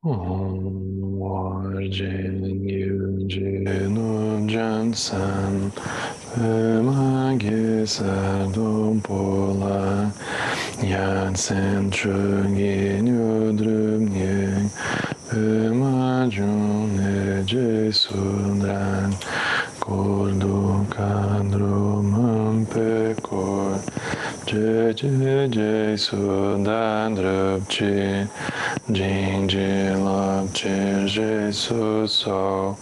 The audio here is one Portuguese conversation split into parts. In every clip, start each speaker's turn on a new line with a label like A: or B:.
A: Warjin Yujin Jansan Pemage Sadum Pola Yatsen Chugin Yudrum Nying Pemajun Eje Sudran Kordu Kadru Mampekor Je Sudan Drupchi Jinji Lapchi Jesus So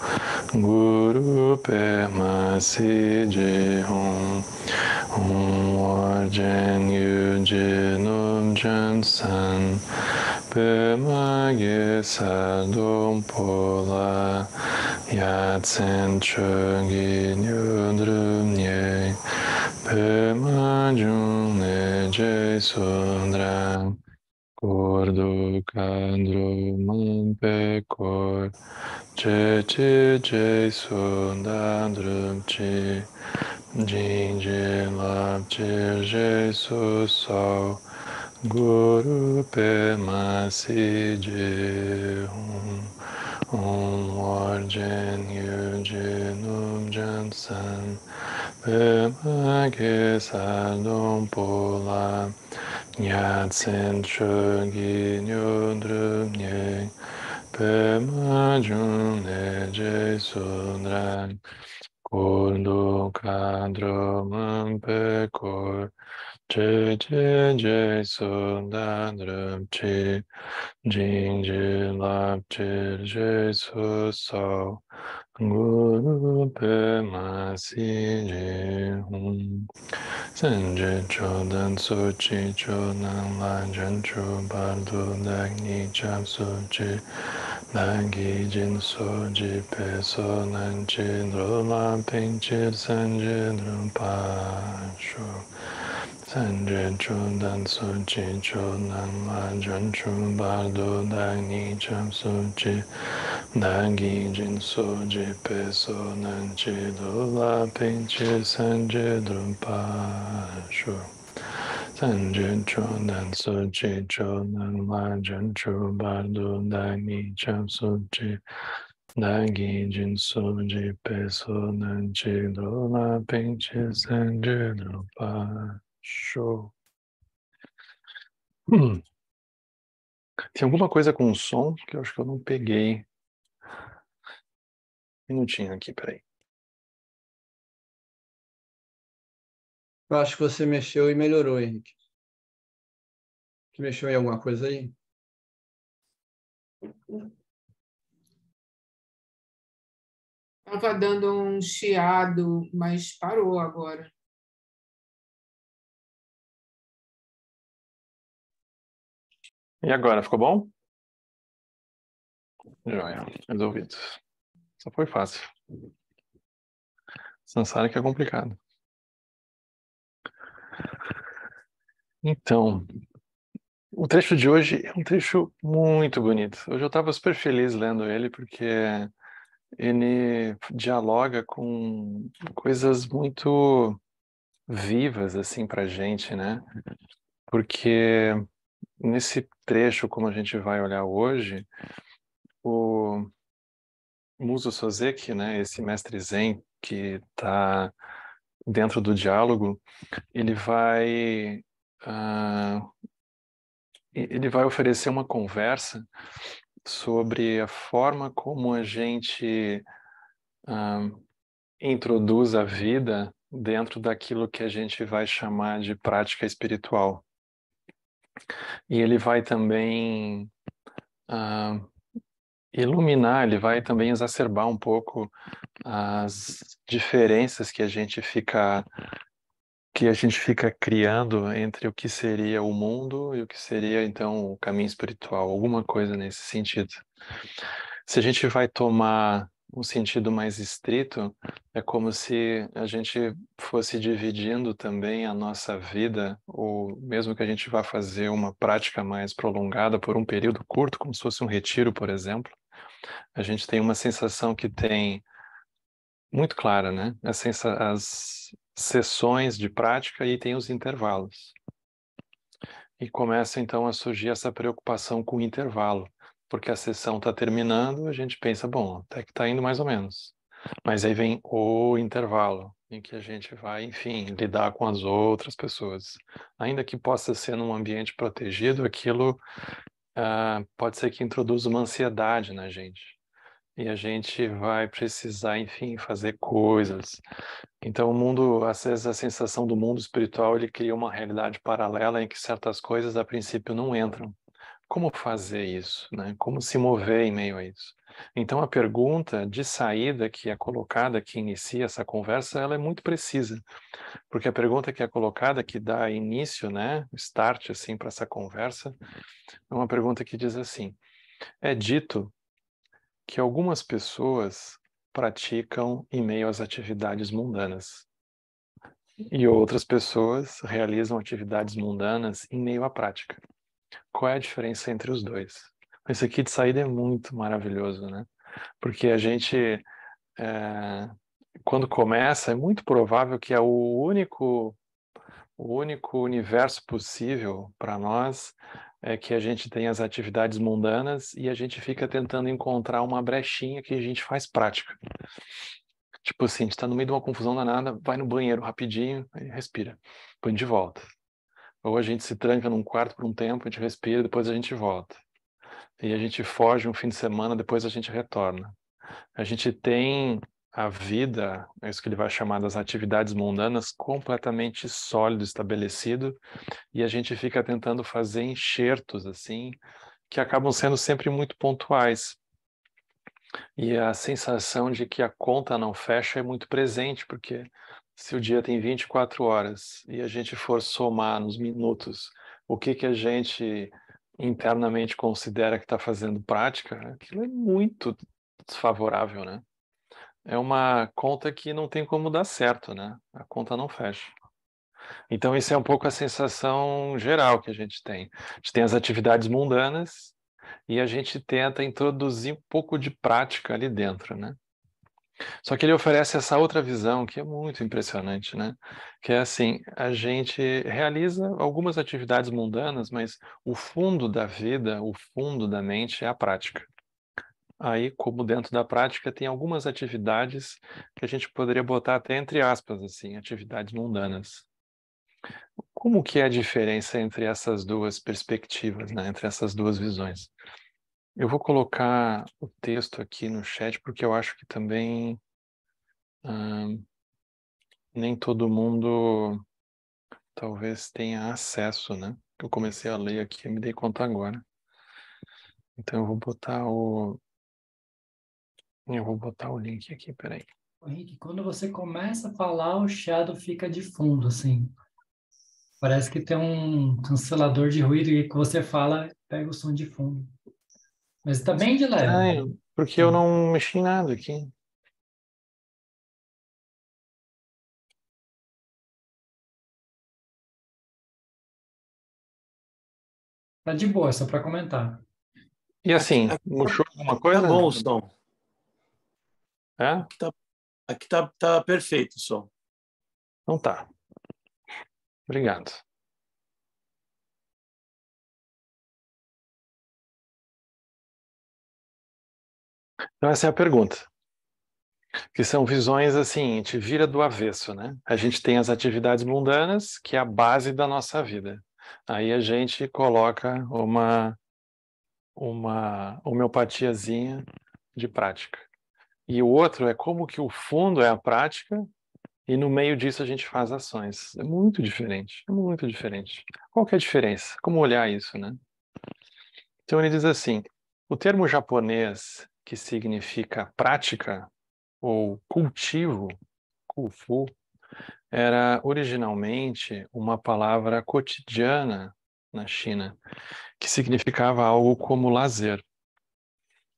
A: Guru Pema Si Je Hum Warjen Yujin Jan San Pema Ge Sadum Pola Yatsen Chugin Yudrum Nye Pema Jun Je Sudran Kordu Kandru Manpe Kor Je Sudandrum Chi Jinji Lapchi Jesus So Guru Pema Si Je Hum Warjen Yujin Jansan Pema Ge Sadum Pola Yatsen Chugin Yudrum Nye Pema Jun Je Sudran Kordu Kadru Mampe Kor Je Sudandrum Chi Jinji Lapchi Jesus So Guru Pema Si Je Hum Sanjay Chodan Sochi Chodan Lajan Chobardo Dagni Chap Sochi Dagi Jin Soji Peso Nanchi Drola Pinchir Sanjay Drupasho Sanjay Chodan Sochi Chodan Lajan Chobardo Dagni Chap Sochi Dagi Jin Soji Peso Nanchi Drola Pinchir Sanjay Drupasho Sanjay Chodan Sochi Chodan Lajan Chobardo Dagi Chap Sochi Dagi Jin Soji Peso Nanchi Drola Pinchir Sanjay Drupasho. Tem alguma coisa com som que eu acho que eu não peguei. Um minutinho aqui, peraí.
B: Eu acho que você mexeu e melhorou, Henrique. Você mexeu em alguma coisa aí?
C: Estava dando um chiado, mas parou agora.
A: E agora, ficou bom? Joia, resolvido. Só foi fácil. Sansara que é complicado. Então, o trecho de hoje é um trecho muito bonito. Hoje eu estava super feliz lendo ele porque ele dialoga com coisas muito vivas assim para gente, né? Porque nesse trecho, como a gente vai olhar hoje, o Muso Soseki, né, esse mestre Zen que está dentro do diálogo, ele vai ele vai oferecer uma conversa sobre a forma como a gente introduz a vida dentro daquilo que a gente vai chamar de prática espiritual. E ele vai também iluminar, ele vai também exacerbar um pouco as diferenças que a gente fica criando entre o que seria o mundo e o que seria então o caminho espiritual, alguma coisa nesse sentido. Se a gente vai tomar um sentido mais estrito, é como se a gente fosse dividindo também a nossa vida, ou mesmo que a gente vá fazer uma prática mais prolongada por um período curto, como se fosse um retiro, por exemplo, a gente tem uma sensação que tem muito clara, né? As sessões de prática e tem os intervalos. E começa então a surgir essa preocupação com o intervalo. porque a sessão está terminando, a gente pensa, bom, até que está indo mais ou menos. Mas aí vem o intervalo, em que a gente vai, enfim, lidar com as outras pessoas. Ainda que possa ser num ambiente protegido, aquilo pode ser que introduza uma ansiedade na gente. E a gente vai precisar, enfim, fazer coisas. Então, o mundo, às vezes, a sensação do mundo espiritual, ele cria uma realidade paralela em que certas coisas, a princípio, não entram. Como fazer isso, né? Como se mover em meio a isso? Então, a pergunta de saída que é colocada, que inicia essa conversa, ela é muito precisa, porque a pergunta que é colocada, que dá início, né, start, assim, para essa conversa, é uma pergunta que diz assim: é dito que algumas pessoas praticam em meio às atividades mundanas e outras pessoas realizam atividades mundanas em meio à prática. Qual é a diferença entre os dois? Isso aqui de saída é muito maravilhoso, né? Porque a gente, quando começa, é muito provável que é o único universo possível para nós é que a gente tem as atividades mundanas e a gente fica tentando encontrar uma brechinha que a gente faz prática. Tipo assim, a gente está no meio de uma confusão danada, vai no banheiro rapidinho, e respira, põe de volta. Ou a gente se tranca num quarto por um tempo, a gente respira, depois a gente volta. E a gente foge um fim de semana, depois a gente retorna. A gente tem a vida, é isso que ele vai chamar das atividades mundanas, completamente sólido, estabelecido, e a gente fica tentando fazer enxertos, assim, que acabam sendo sempre muito pontuais. E a sensação de que a conta não fecha é muito presente, porque se o dia tem 24 horas e a gente for somar nos minutos o que a gente internamente considera que está fazendo prática, aquilo é muito desfavorável, né? É uma conta que não tem como dar certo, né? A conta não fecha. Então, isso é um pouco a sensação geral que a gente tem. A gente tem as atividades mundanas e a gente tenta introduzir um pouco de prática ali dentro, né? Só que ele oferece essa outra visão que é muito impressionante, né? Que é assim, a gente realiza algumas atividades mundanas, mas o fundo da vida, o fundo da mente é a prática. Aí, como dentro da prática, tem algumas atividades que a gente poderia botar até entre aspas, assim, atividades mundanas. Como que é a diferença entre essas duas perspectivas, né? Entre essas duas visões? Eu vou colocar o texto aqui no chat porque eu acho que também nem todo mundo talvez tenha acesso, né? Eu comecei a ler aqui e me dei conta agora. Então eu vou botar o link aqui, peraí.
D: Henrique, quando você começa a falar, o chiado fica de fundo, assim. Parece que tem um cancelador de ruído e que você fala, pega o som de fundo. Mas está bem de leve.
A: Estranho, porque eu não mexi em nada aqui.
D: Tá de boa, só para comentar.
A: E assim,
E: Aqui
A: murchou alguma
E: tá
A: coisa?
E: bom o som.
A: É?
E: Aqui tá perfeito o som.
A: Então tá. Obrigado. Então essa é a pergunta. Que são visões assim, a gente vira do avesso, né? A gente tem as atividades mundanas, que é a base da nossa vida. Aí a gente coloca uma homeopatiazinha de prática. E o outro é como que o fundo é a prática e no meio disso a gente faz ações. É muito diferente, é muito diferente. Qual que é a diferença? Como olhar isso, né? Então ele diz assim, o termo japonês que significa prática ou cultivo, kufu, era originalmente uma palavra cotidiana na China, que significava algo como lazer.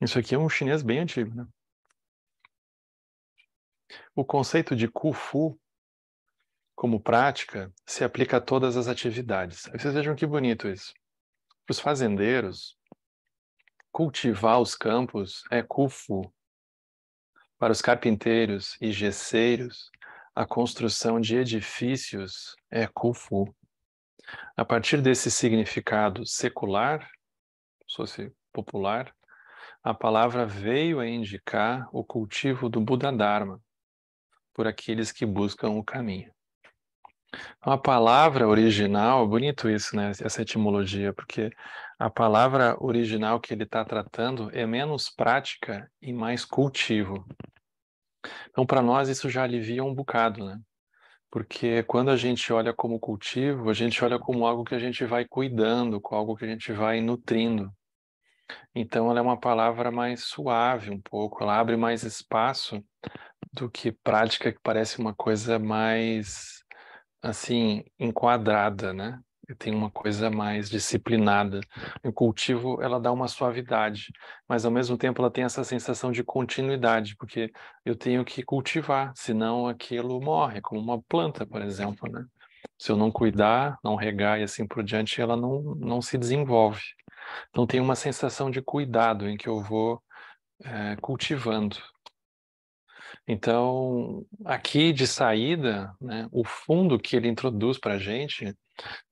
A: Isso aqui é um chinês bem antigo, né? O conceito de kufu como prática se aplica a todas as atividades. Vocês vejam que bonito isso. Para os fazendeiros, cultivar os campos é kufu. Para os carpinteiros e gesseiros, a construção de edifícios é kufu. A partir desse significado secular, se fosse popular, a palavra veio a indicar o cultivo do Buda Dharma por aqueles que buscam o caminho. Então, a palavra original, bonito isso, né? Essa etimologia, porque a palavra original que ele está tratando é menos prática e mais cultivo. Então, para nós, isso já alivia um bocado, né? Porque quando a gente olha como cultivo, a gente olha como algo que a gente vai cuidando, com algo que a gente vai nutrindo. Então, ela é uma palavra mais suave um pouco, ela abre mais espaço do que prática, que parece uma coisa mais, assim, enquadrada, né? E tem uma coisa mais disciplinada. O cultivo, ela dá uma suavidade, mas ao mesmo tempo ela tem essa sensação de continuidade, porque eu tenho que cultivar, senão aquilo morre, como uma planta, por exemplo, né? Se eu não cuidar, não regar e assim por diante, ela não se desenvolve. Então tem uma sensação de cuidado em que eu vou cultivando. Então, aqui de saída, né, o fundo que ele introduz para a gente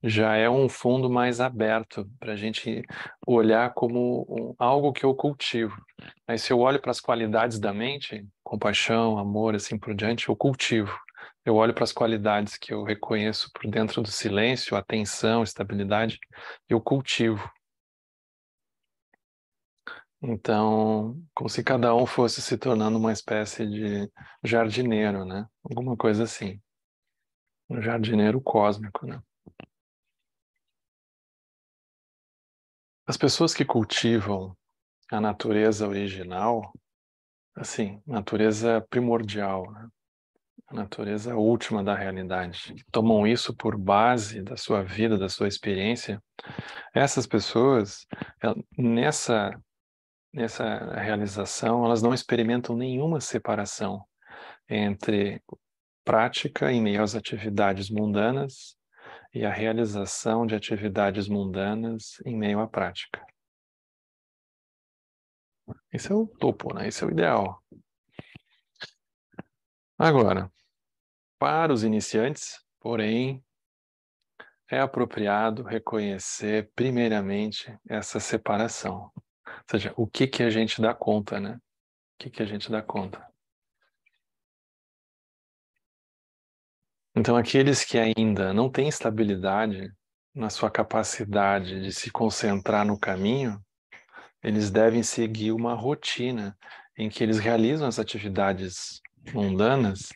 A: já é um fundo mais aberto, para a gente olhar como algo que eu cultivo. Aí, se eu olho para as qualidades da mente, compaixão, amor, assim por diante, eu cultivo. Eu olho para as qualidades que eu reconheço por dentro do silêncio, atenção, estabilidade, eu cultivo. Então, como se cada um fosse se tornando uma espécie de jardineiro, né? Alguma coisa assim. Um jardineiro cósmico, né? As pessoas que cultivam a natureza original, assim, natureza primordial, né? A natureza última da realidade, que tomam isso por base da sua vida, da sua experiência, essas pessoas, nessa realização, elas não experimentam nenhuma separação entre prática em meio às atividades mundanas e a realização de atividades mundanas em meio à prática. Esse é o topo, né? Esse é o ideal. Agora, para os iniciantes, porém, é apropriado reconhecer primeiramente essa separação. Ou seja, o que a gente dá conta, né? O que a gente dá conta. Então, aqueles que ainda não têm estabilidade na sua capacidade de se concentrar no caminho, eles devem seguir uma rotina em que eles realizam as atividades mundanas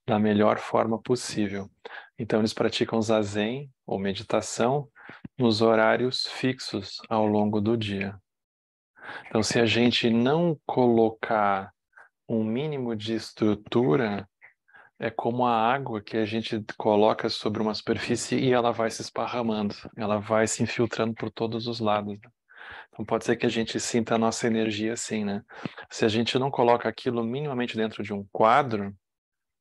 A: da melhor forma possível. Então, eles praticam zazen ou meditação nos horários fixos ao longo do dia. Então, se a gente não colocar um mínimo de estrutura, é como a água que a gente coloca sobre uma superfície e ela vai se esparramando, ela vai se infiltrando por todos os lados. Então pode ser que a gente sinta a nossa energia assim, né? Se a gente não coloca aquilo minimamente dentro de um quadro,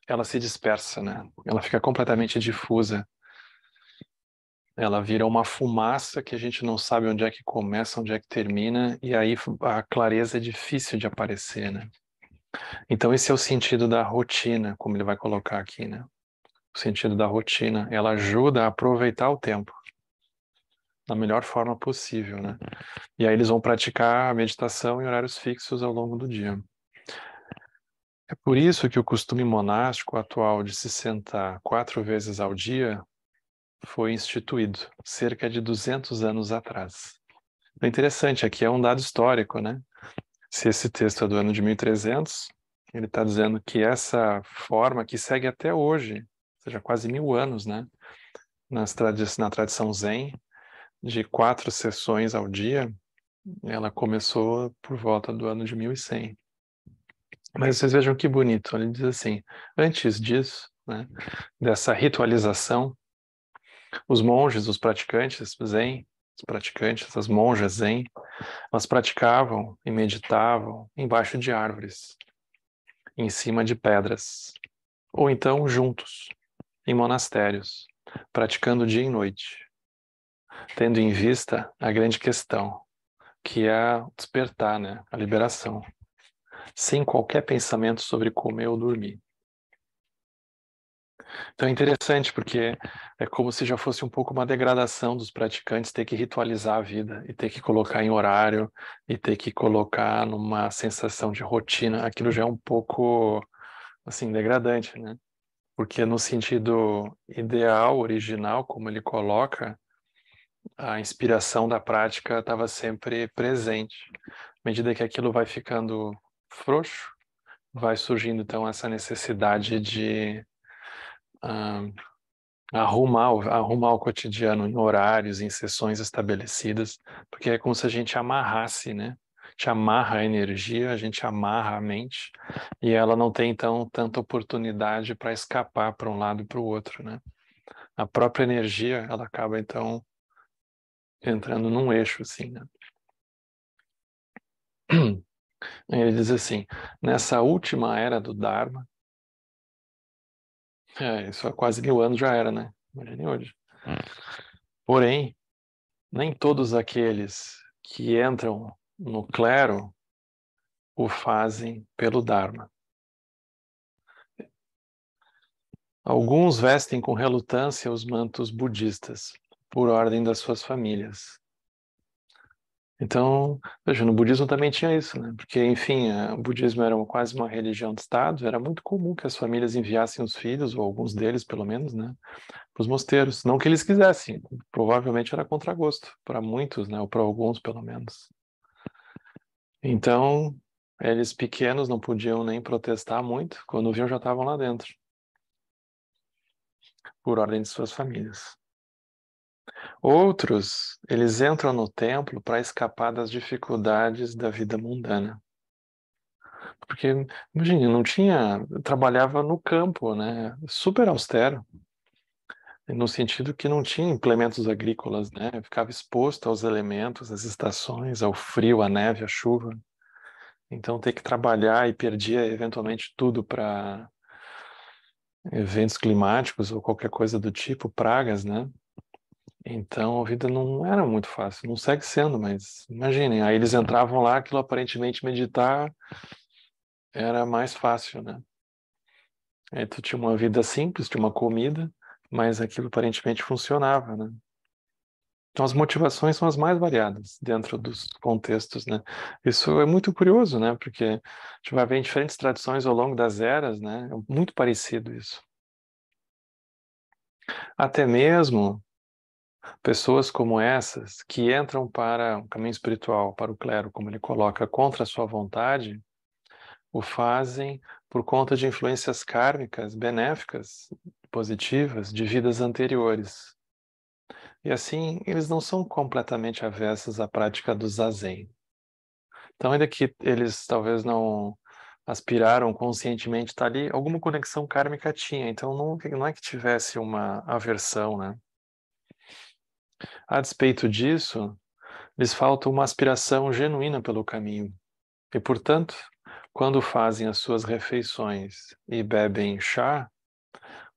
A: ela se dispersa, né? Ela fica completamente difusa. Ela vira uma fumaça que a gente não sabe onde é que começa, onde é que termina, e aí a clareza é difícil de aparecer, né? Então esse é o sentido da rotina, como ele vai colocar aqui, né? O sentido da rotina, ela ajuda a aproveitar o tempo da melhor forma possível, né? E aí eles vão praticar a meditação em horários fixos ao longo do dia. É por isso que o costume monástico atual de se sentar 4 vezes ao dia foi instituído, cerca de 200 anos atrás. É interessante, aqui é um dado histórico, né? Se esse texto é do ano de 1300, ele está dizendo que essa forma que segue até hoje, ou seja, quase 1000 anos, né? Na tradição Zen, de 4 sessões ao dia, ela começou por volta do ano de 1100. Mas vocês vejam que bonito, ele diz assim, antes disso, né, dessa ritualização, os monges, os praticantes Zen, os praticantes, as monjas Zen, elas praticavam e meditavam embaixo de árvores, em cima de pedras, ou então juntos, em monastérios, praticando dia e noite, tendo em vista a grande questão, que é despertar, né, a liberação, sem qualquer pensamento sobre comer ou dormir. Então é interessante porque é como se já fosse um pouco uma degradação dos praticantes ter que ritualizar a vida e ter que colocar em horário e ter que colocar numa sensação de rotina. Aquilo já é um pouco, assim, degradante, né? Porque no sentido ideal, original, como ele coloca, a inspiração da prática estava sempre presente. À medida que aquilo vai ficando frouxo, vai surgindo então essa necessidade de ah, arrumar o cotidiano em horários, em sessões estabelecidas, porque é como se a gente amarrasse, né? A gente amarra a energia, a gente amarra a mente, e ela não tem então tanta oportunidade para escapar para um lado e para o outro, né? A própria energia, ela acaba então entrando num eixo assim, né? Ele diz assim: nessa última era do Dharma, isso há quase 1000 anos já era, né? Imagine hoje. Porém, nem todos aqueles que entram no clero o fazem pelo Dharma. Alguns vestem com relutância os mantos budistas, por ordem das suas famílias. Então, veja, no budismo também tinha isso, né? Porque, enfim, o budismo era quase uma religião de Estado, era muito comum que as famílias enviassem os filhos, ou alguns deles pelo menos, né, para os mosteiros. Não que eles quisessem, provavelmente era contra gosto, para muitos, né, ou para alguns pelo menos. Então, eles pequenos não podiam nem protestar muito, quando viam já estavam lá dentro, por ordem de suas famílias. Outros, eles entram no templo para escapar das dificuldades da vida mundana. Porque, imagine, não tinha, trabalhava no campo, né, super austero, no sentido que não tinha implementos agrícolas, né, ficava exposto aos elementos, às estações, ao frio, à neve, à chuva. Então, ter que trabalhar e perdia eventualmente tudo para eventos climáticos ou qualquer coisa do tipo, pragas, né? Então, a vida não era muito fácil, não segue sendo, mas imaginem, aí eles entravam lá, aquilo aparentemente meditar era mais fácil, né? Aí tu tinha uma vida simples, tinha uma comida, mas aquilo aparentemente funcionava, né? Então as motivações são as mais variadas dentro dos contextos, né? Isso é muito curioso, né? Porque a gente vai ver em diferentes tradições ao longo das eras, né? É muito parecido isso. Até mesmo pessoas como essas que entram para o caminho espiritual, para o clero, como ele coloca, contra a sua vontade, o fazem por conta de influências kármicas benéficas, positivas, de vidas anteriores. E assim, eles não são completamente avessos à prática do zazen. Então, ainda que eles talvez não aspiraram conscientemente estar ali, alguma conexão kármica tinha. Então, não é que tivesse uma aversão, né? A despeito disso, lhes falta uma aspiração genuína pelo caminho. E, portanto, quando fazem as suas refeições e bebem chá,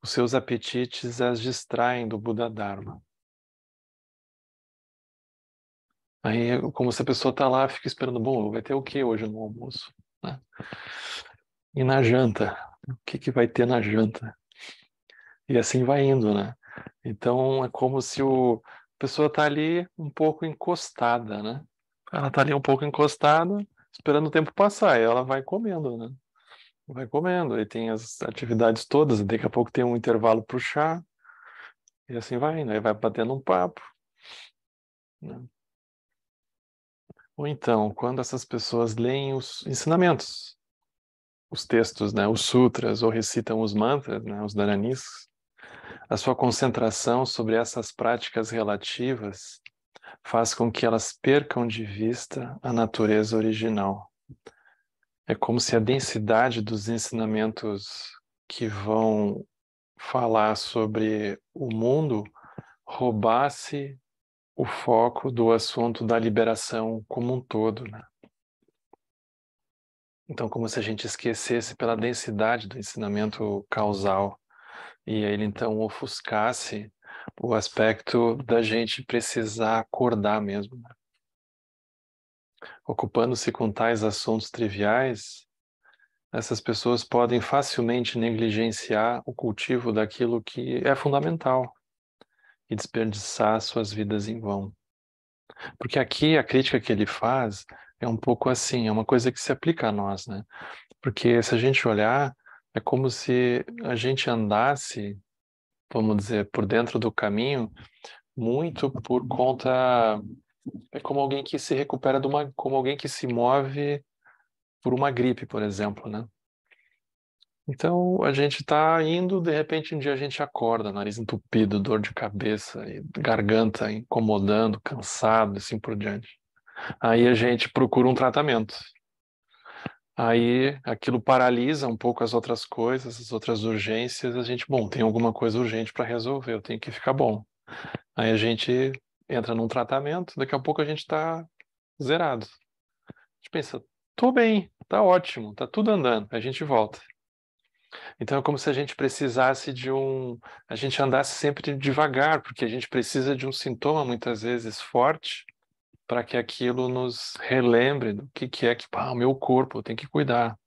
A: os seus apetites as distraem do Buda Dharma. Aí, como se a pessoa está lá, fica esperando, bom, vai ter o que hoje no almoço? Né? E na janta? O que vai ter na janta? E assim vai indo, né? Então, é como se a pessoa está ali um pouco encostada, né? Ela está ali um pouco encostada, esperando o tempo passar, e ela vai comendo, né? Vai comendo, e tem as atividades todas, daqui a pouco tem um intervalo para o chá, e assim vai indo, aí vai batendo um papo, né? Ou então, quando essas pessoas leem os ensinamentos, os textos, né, os sutras, ou recitam os mantras, né, os dharanis, a sua concentração sobre essas práticas relativas faz com que elas percam de vista a natureza original. É como se a densidade dos ensinamentos que vão falar sobre o mundo roubasse o foco do assunto da liberação como um todo, né? Então, como se a gente esquecesse pela densidade do ensinamento causal e ele então ofuscasse o aspecto da gente precisar acordar mesmo, né? Ocupando-se com tais assuntos triviais, essas pessoas podem facilmente negligenciar o cultivo daquilo que é fundamental e desperdiçar suas vidas em vão. Porque aqui a crítica que ele faz é um pouco assim, é uma coisa que se aplica a nós, né? Porque se a gente olhar, é como se a gente andasse, vamos dizer, por dentro do caminho, muito por conta. É como alguém que se recupera como alguém que se move por uma gripe, por exemplo, né? Então a gente está indo, de repente um dia a gente acorda, nariz entupido, dor de cabeça, e garganta incomodando, cansado, assim por diante. Aí a gente procura um tratamento. Aí aquilo paralisa um pouco as outras coisas, as outras urgências. A gente, bom, tem alguma coisa urgente para resolver, eu tenho que ficar bom. Aí a gente entra num tratamento, daqui a pouco a gente está zerado. A gente pensa, tô bem, tá ótimo, tá tudo andando. Aí a gente volta. Então é como se a gente precisasse a gente andasse sempre devagar, porque a gente precisa de um sintoma muitas vezes forte para que aquilo nos relembre do que é que, o meu corpo, eu tenho que cuidar.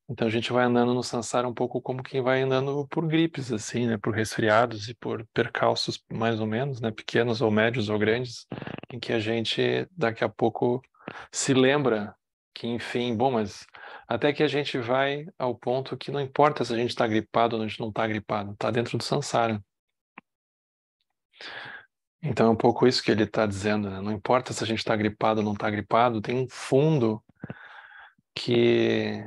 A: Então a gente vai andando no samsara um pouco como quem vai andando por gripes, assim, né? Por resfriados e por percalços mais ou menos, né? Pequenos ou médios ou grandes, em que a gente daqui a pouco se lembra que, enfim, bom, mas até que a gente vai ao ponto que não importa se a gente está gripado ou a gente não está gripado, está dentro do samsara. Então é um pouco isso que ele está dizendo, né? Não importa se a gente está gripado ou não está gripado, tem um fundo que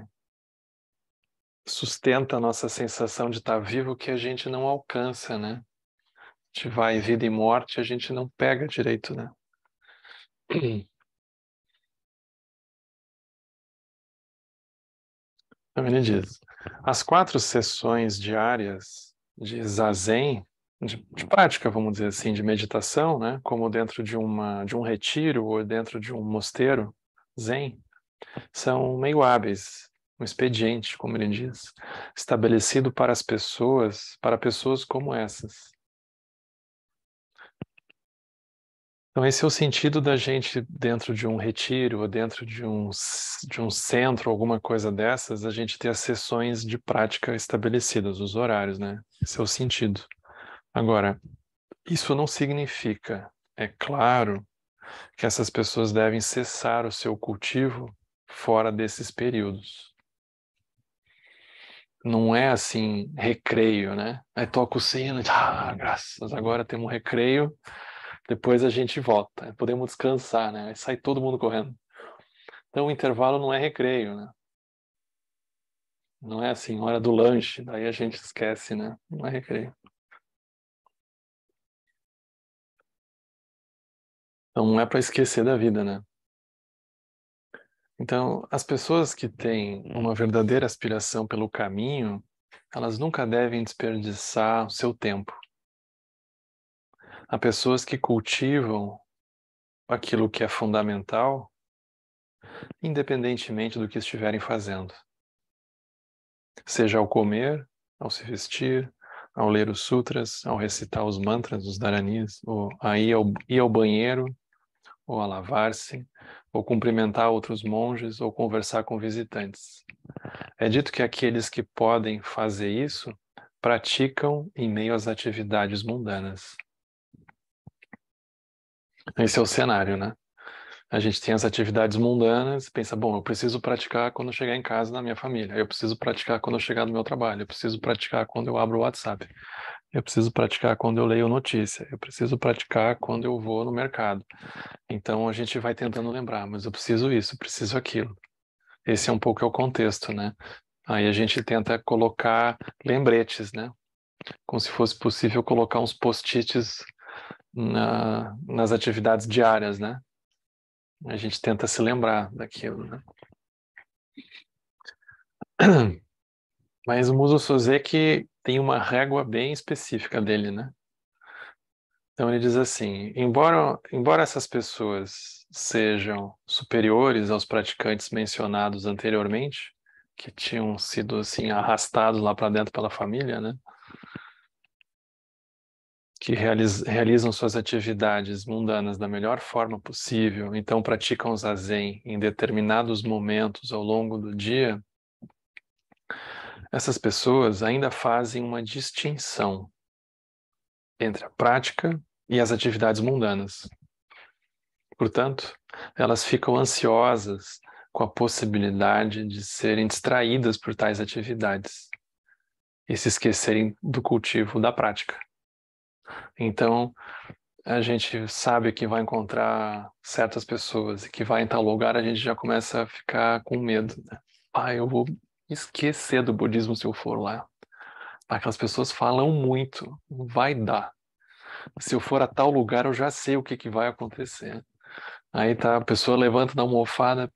A: sustenta a nossa sensação de estar vivo que a gente não alcança, né? A gente vai vida e morte, a gente não pega direito, né? Então ele diz, as 4 sessões diárias de zazen, de prática, vamos dizer assim, de meditação, né? Como dentro de um retiro ou dentro de um mosteiro zen, são meio hábeis, um expediente, como ele diz, estabelecido para pessoas como essas. Então, esse é o sentido da gente, dentro de um retiro, ou dentro de um centro, alguma coisa dessas, a gente ter as sessões de prática estabelecidas, os horários, né? Esse é o sentido. Agora, isso não significa, é claro, que essas pessoas devem cessar o seu cultivo fora desses períodos. Não é assim, recreio, né? Aí toca o sino, graças, agora temos um recreio, depois a gente volta, podemos descansar, né? Aí sai todo mundo correndo. Então o intervalo não é recreio, né? Não é assim, hora do lanche, daí a gente esquece, né? Não é recreio. Então não é para esquecer da vida, né? Então, as pessoas que têm uma verdadeira aspiração pelo caminho, elas nunca devem desperdiçar o seu tempo. Há pessoas que cultivam aquilo que é fundamental, independentemente do que estiverem fazendo. Seja ao comer, ao se vestir, ao ler os sutras, ao recitar os mantras, os dharanis, ou a ir ao banheiro, ou a lavar-se, ou cumprimentar outros monges, ou conversar com visitantes. É dito que aqueles que podem fazer isso praticam em meio às atividades mundanas. Esse é o cenário, né? A gente tem as atividades mundanas, pensa, bom, eu preciso praticar quando eu chegar em casa na minha família, eu preciso praticar quando eu chegar no meu trabalho, eu preciso praticar quando eu abro o WhatsApp, eu preciso praticar quando eu leio notícia, eu preciso praticar quando eu vou no mercado. Então a gente vai tentando lembrar, mas eu preciso isso, eu preciso aquilo. Esse é um pouco o contexto, né? Aí a gente tenta colocar lembretes, né? Como se fosse possível colocar uns post-its nas atividades diárias, né? A gente tenta se lembrar daquilo, né? Mas o Muso Soseki tem uma régua bem específica dele, né? Então ele diz assim, embora essas pessoas sejam superiores aos praticantes mencionados anteriormente, que tinham sido assim arrastados lá para dentro pela família, né? que realizam suas atividades mundanas da melhor forma possível, então praticam zazen em determinados momentos ao longo do dia, essas pessoas ainda fazem uma distinção entre a prática e as atividades mundanas. Portanto, elas ficam ansiosas com a possibilidade de serem distraídas por tais atividades e se esquecerem do cultivo da prática. Então, a gente sabe que vai encontrar certas pessoas e que vai em tal lugar, a gente já começa a ficar com medo, né? Eu vou esquecer do budismo se eu for lá. Aquelas pessoas falam muito, não vai dar. Se eu for a tal lugar, eu já sei o que vai acontecer. Aí tá, a pessoa levanta da almofada,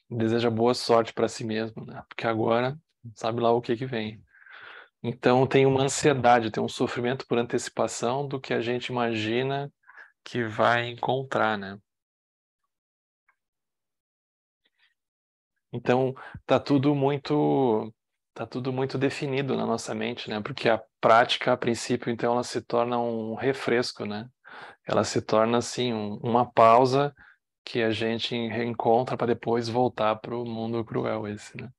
A: deseja boa sorte para si mesma, né? Porque agora sabe lá o que vem. Então tem uma ansiedade, tem um sofrimento por antecipação do que a gente imagina que vai encontrar, né? Então tá tudo muito definido na nossa mente, né? Porque a prática, a princípio, então ela se torna um refresco, né? Ela se torna assim uma pausa que a gente reencontra para depois voltar para o mundo cruel esse, né?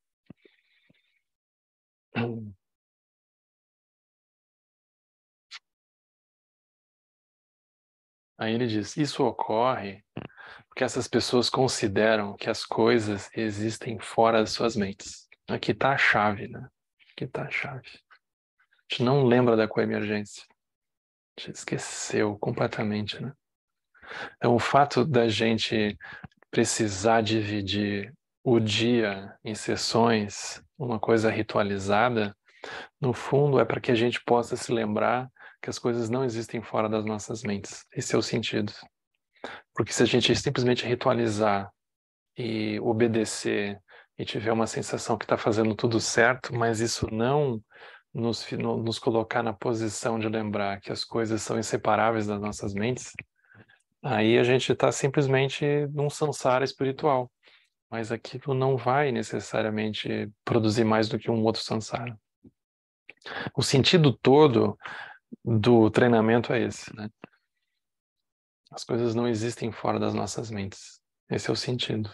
A: Aí ele diz, isso ocorre porque essas pessoas consideram que as coisas existem fora das suas mentes. Aqui está a chave, né? Aqui está a chave. A gente não lembra da coemergência. A gente esqueceu completamente, né? Então, o fato da gente precisar dividir o dia em sessões, uma coisa ritualizada, no fundo é para que a gente possa se lembrar que as coisas não existem fora das nossas mentes. Esse é o sentido. Porque se a gente simplesmente ritualizar e obedecer e tiver uma sensação que está fazendo tudo certo, mas isso não nos colocar na posição de lembrar que as coisas são inseparáveis das nossas mentes, aí a gente está simplesmente num samsara espiritual. Mas aquilo não vai necessariamente produzir mais do que um outro samsara. O sentido todo do treinamento é esse, né? As coisas não existem fora das nossas mentes. Esse é o sentido.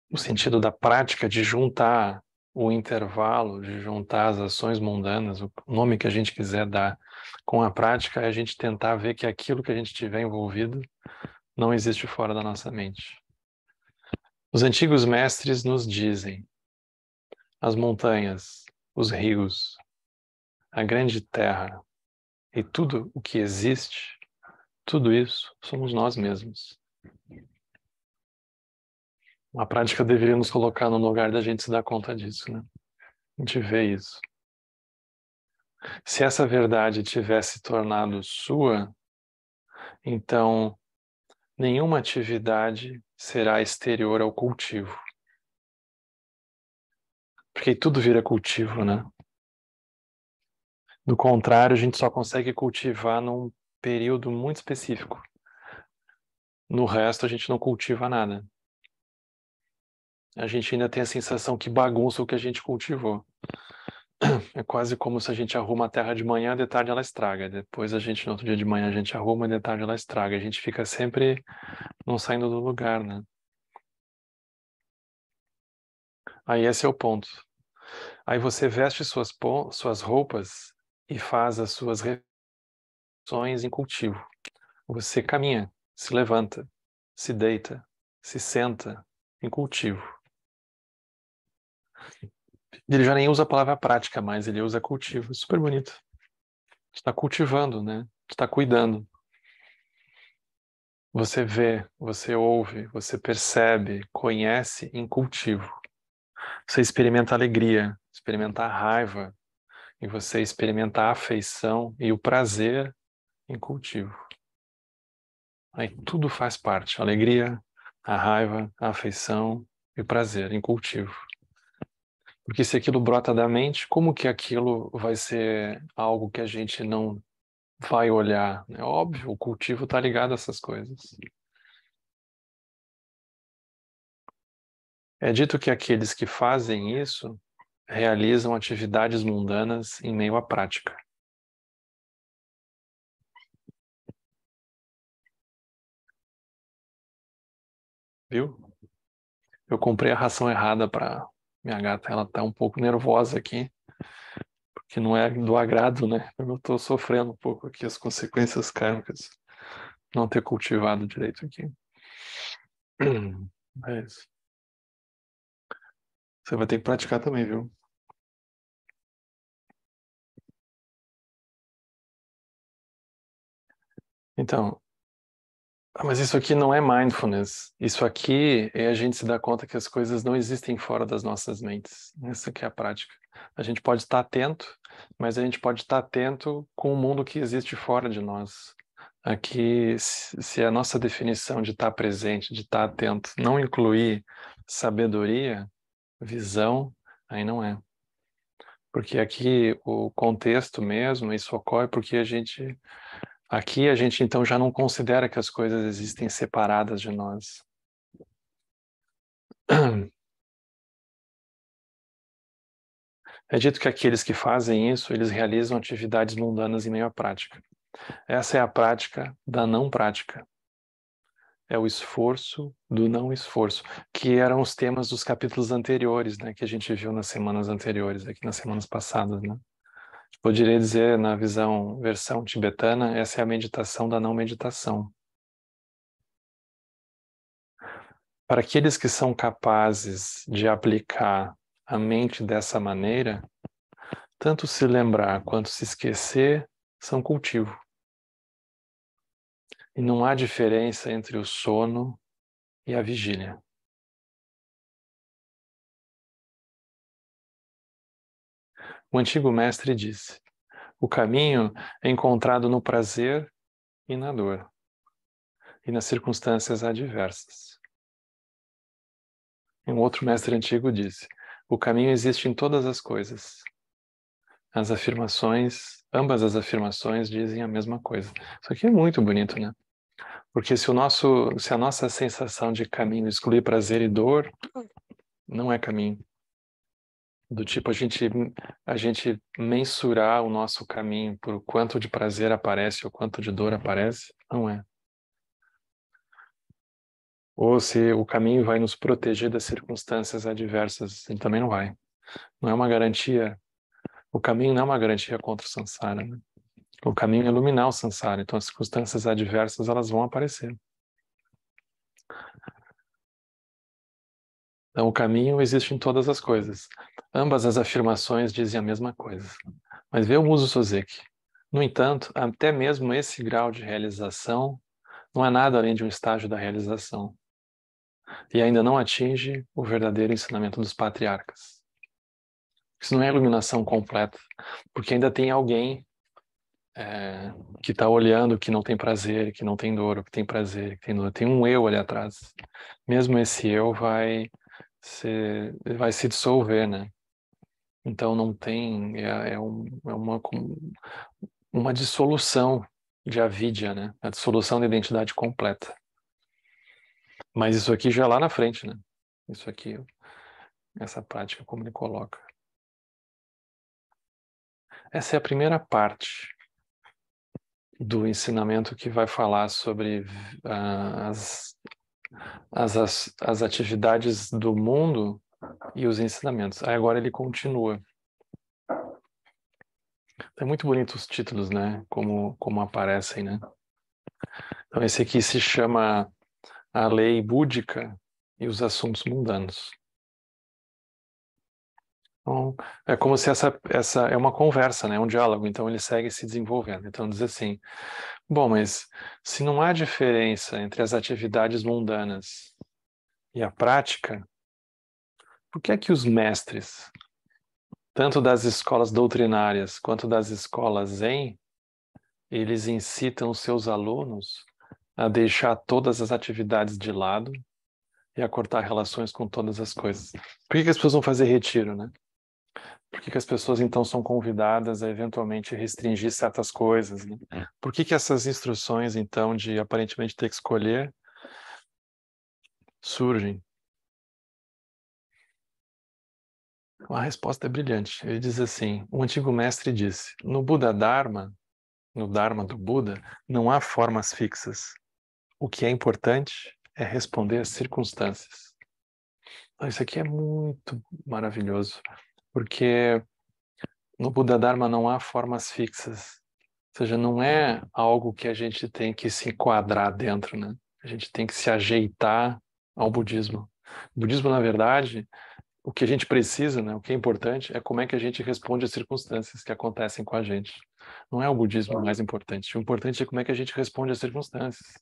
A: O sentido da prática de juntar o intervalo, de juntar as ações mundanas, o nome que a gente quiser dar, com a prática é a gente tentar ver que aquilo que a gente tiver envolvido não existe fora da nossa mente. Os antigos mestres nos dizem: as montanhas, os rios, a grande terra e tudo o que existe, tudo isso somos nós mesmos. A prática deveria nos colocar no lugar da gente se dar conta disso, né? A gente vê isso. Se essa verdade tivesse tornado sua, então nenhuma atividade será exterior ao cultivo. Porque tudo vira cultivo, né? Do contrário, a gente só consegue cultivar num período muito específico. No resto, a gente não cultiva nada. A gente ainda tem a sensação que bagunça o que a gente cultivou. É quase como se a gente arruma a terra de manhã, de tarde ela estraga. Depois no outro dia de manhã, a gente arruma, de tarde ela estraga. A gente fica sempre não saindo do lugar, né? Aí esse é o ponto. Aí você veste suas roupas e faz as suas refeições em cultivo. Você caminha, se levanta, se deita, se senta em cultivo. Ele já nem usa a palavra prática mais, ele usa cultivo. Super bonito. Está cultivando, né? Está cuidando. Você vê, você ouve, você percebe, conhece em cultivo. Você experimenta alegria, experimenta a raiva, e você experimenta a afeição e o prazer em cultivo. Aí tudo faz parte, a alegria, a raiva, a afeição e o prazer em cultivo. Porque se aquilo brota da mente, como que aquilo vai ser algo que a gente não vai olhar? É óbvio, o cultivo está ligado a essas coisas. É dito que aqueles que fazem isso realizam atividades mundanas em meio à prática. viu? Eu comprei a ração errada para minha gata, ela tá um pouco nervosa aqui, porque não é do agrado, né? Eu tô sofrendo um pouco aqui as consequências kármicas, não ter cultivado direito aqui. É isso. Você vai ter que praticar também, viu? Então, mas isso aqui não é mindfulness. Isso aqui é a gente se dar conta que as coisas não existem fora das nossas mentes. Essa aqui é a prática. A gente pode estar atento, mas a gente pode estar atento com o mundo que existe fora de nós. Aqui, se a nossa definição de estar presente, de estar atento, não incluir sabedoria, visão, aí não é. Porque aqui o contexto mesmo, isso ocorre porque aqui a gente então já não considera que as coisas existem separadas de nós. É dito que aqueles que fazem isso, eles realizam atividades mundanas em meio à prática. Essa é a prática da não prática. É o esforço do não esforço, que eram os temas dos capítulos anteriores, né, que a gente viu nas semanas anteriores, aqui nas semanas passadas, né? Poderia dizer, na versão tibetana, essa é a meditação da não meditação. Para aqueles que são capazes de aplicar a mente dessa maneira, tanto se lembrar quanto se esquecer são cultivo. E não há diferença entre o sono e a vigília. O antigo mestre disse: o caminho é encontrado no prazer e na dor, e nas circunstâncias adversas. E um outro mestre antigo disse: o caminho existe em todas as coisas. As afirmações, ambas as afirmações dizem a mesma coisa. Isso aqui é muito bonito, né? Porque se a nossa sensação de caminho excluir prazer e dor, não é caminho. Do tipo a gente mensurar o nosso caminho por quanto de prazer aparece ou quanto de dor aparece, não é. Ou se o caminho vai nos proteger das circunstâncias adversas, também não vai. Não é uma garantia. O caminho não é uma garantia contra o samsara, né? O caminho é iluminar o samsara, então as circunstâncias adversas elas vão aparecer. Então o caminho existe em todas as coisas. Ambas as afirmações dizem a mesma coisa. Mas vê o Muso Soseki. No entanto, até mesmo esse grau de realização não é nada além de um estágio da realização. E ainda não atinge o verdadeiro ensinamento dos patriarcas. Isso não é iluminação completa, porque ainda tem alguém que está olhando que não tem prazer, que não tem dor, que tem prazer, que tem dor. Tem um eu ali atrás. Mesmo esse eu vai se dissolver, né? Então não tem, uma dissolução de avidya, né? A dissolução da identidade completa. Mas isso aqui já é lá na frente, né? Isso aqui, essa prática, como ele coloca. Essa é a primeira parte do ensinamento que vai falar sobre as atividades do mundo e os ensinamentos. Aí agora ele continua. É muito bonito os títulos, né? Como aparecem, né? Então esse aqui se chama A Lei Búdica e os Assuntos Mundanos. Então, é como se essa é uma conversa, né? Um diálogo. Então ele segue se desenvolvendo. Então diz assim: bom, mas se não há diferença entre as atividades mundanas e a prática, por que é que os mestres, tanto das escolas doutrinárias quanto das escolas Zen, eles incitam os seus alunos a deixar todas as atividades de lado e a cortar relações com todas as coisas? Por que as pessoas vão fazer retiro, né? Por que as pessoas então são convidadas a eventualmente restringir certas coisas, né? Por que essas instruções então de aparentemente ter que escolher surgem? A resposta é brilhante. Ele diz assim: o antigo mestre disse, no Buda Dharma, no Dharma do Buda, não há formas fixas. O que é importante é responder às circunstâncias. Então, isso aqui é muito maravilhoso, porque no Buda Dharma não há formas fixas. Ou seja, não é algo que a gente tem que se enquadrar dentro, né? A gente tem que se ajeitar ao budismo. O budismo, na verdade, o que a gente precisa, né, o que é importante, é como é que a gente responde às circunstâncias que acontecem com a gente. Não é o budismo mais importante. O importante é como é que a gente responde às circunstâncias.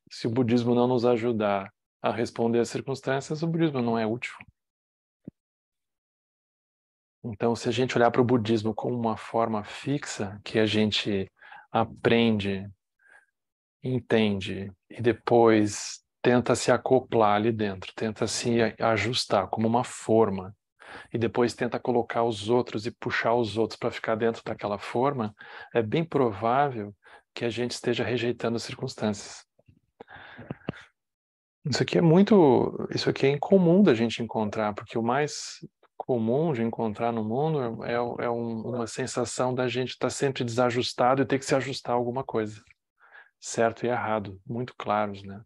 A: Se o budismo não nos ajudar a responder às circunstâncias, o budismo não é útil. Então, se a gente olhar para o budismo como uma forma fixa, que a gente aprende, entende e depois tenta se acoplar ali dentro, tenta se ajustar como uma forma, e depois tenta colocar os outros e puxar os outros para ficar dentro daquela forma, é bem provável que a gente esteja rejeitando as circunstâncias. Isso aqui é incomum da gente encontrar, porque o mais comum de encontrar no mundo é uma sensação da gente estar sempre desajustado e ter que se ajustar a alguma coisa. Certo e errado, muito claros, né?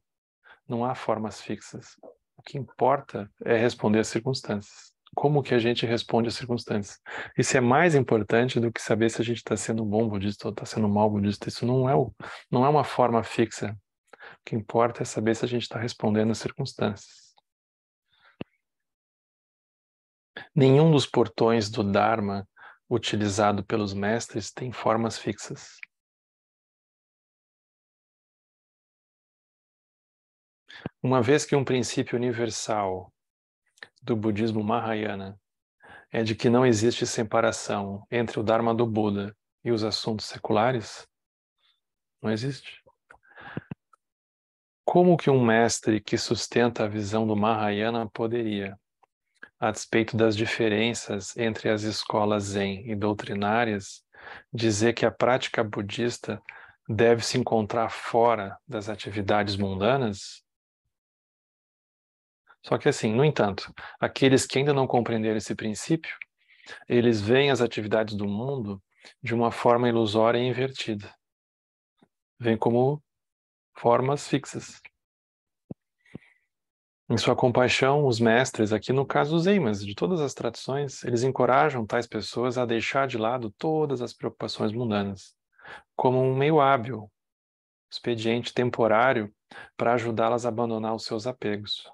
A: Não há formas fixas. O que importa é responder às circunstâncias. Como que a gente responde às circunstâncias? Isso é mais importante do que saber se a gente está sendo um bom budista ou está sendo um mau budista. Isso não é uma forma fixa. O que importa é saber se a gente está respondendo às circunstâncias. Nenhum dos portões do Dharma utilizado pelos mestres tem formas fixas. Uma vez que um princípio universal do budismo Mahayana é de que não existe separação entre o Dharma do Buda e os assuntos seculares, não existe. Como que um mestre que sustenta a visão do Mahayana poderia, a despeito das diferenças entre as escolas Zen e doutrinárias, dizer que a prática budista deve se encontrar fora das atividades mundanas? Só que assim, no entanto, aqueles que ainda não compreenderam esse princípio, eles veem as atividades do mundo de uma forma ilusória e invertida. Vêm como formas fixas. Em sua compaixão, os mestres, aqui no caso dos Zen, mas de todas as tradições, eles encorajam tais pessoas a deixar de lado todas as preocupações mundanas, como um meio hábil, expediente temporário para ajudá-las a abandonar os seus apegos.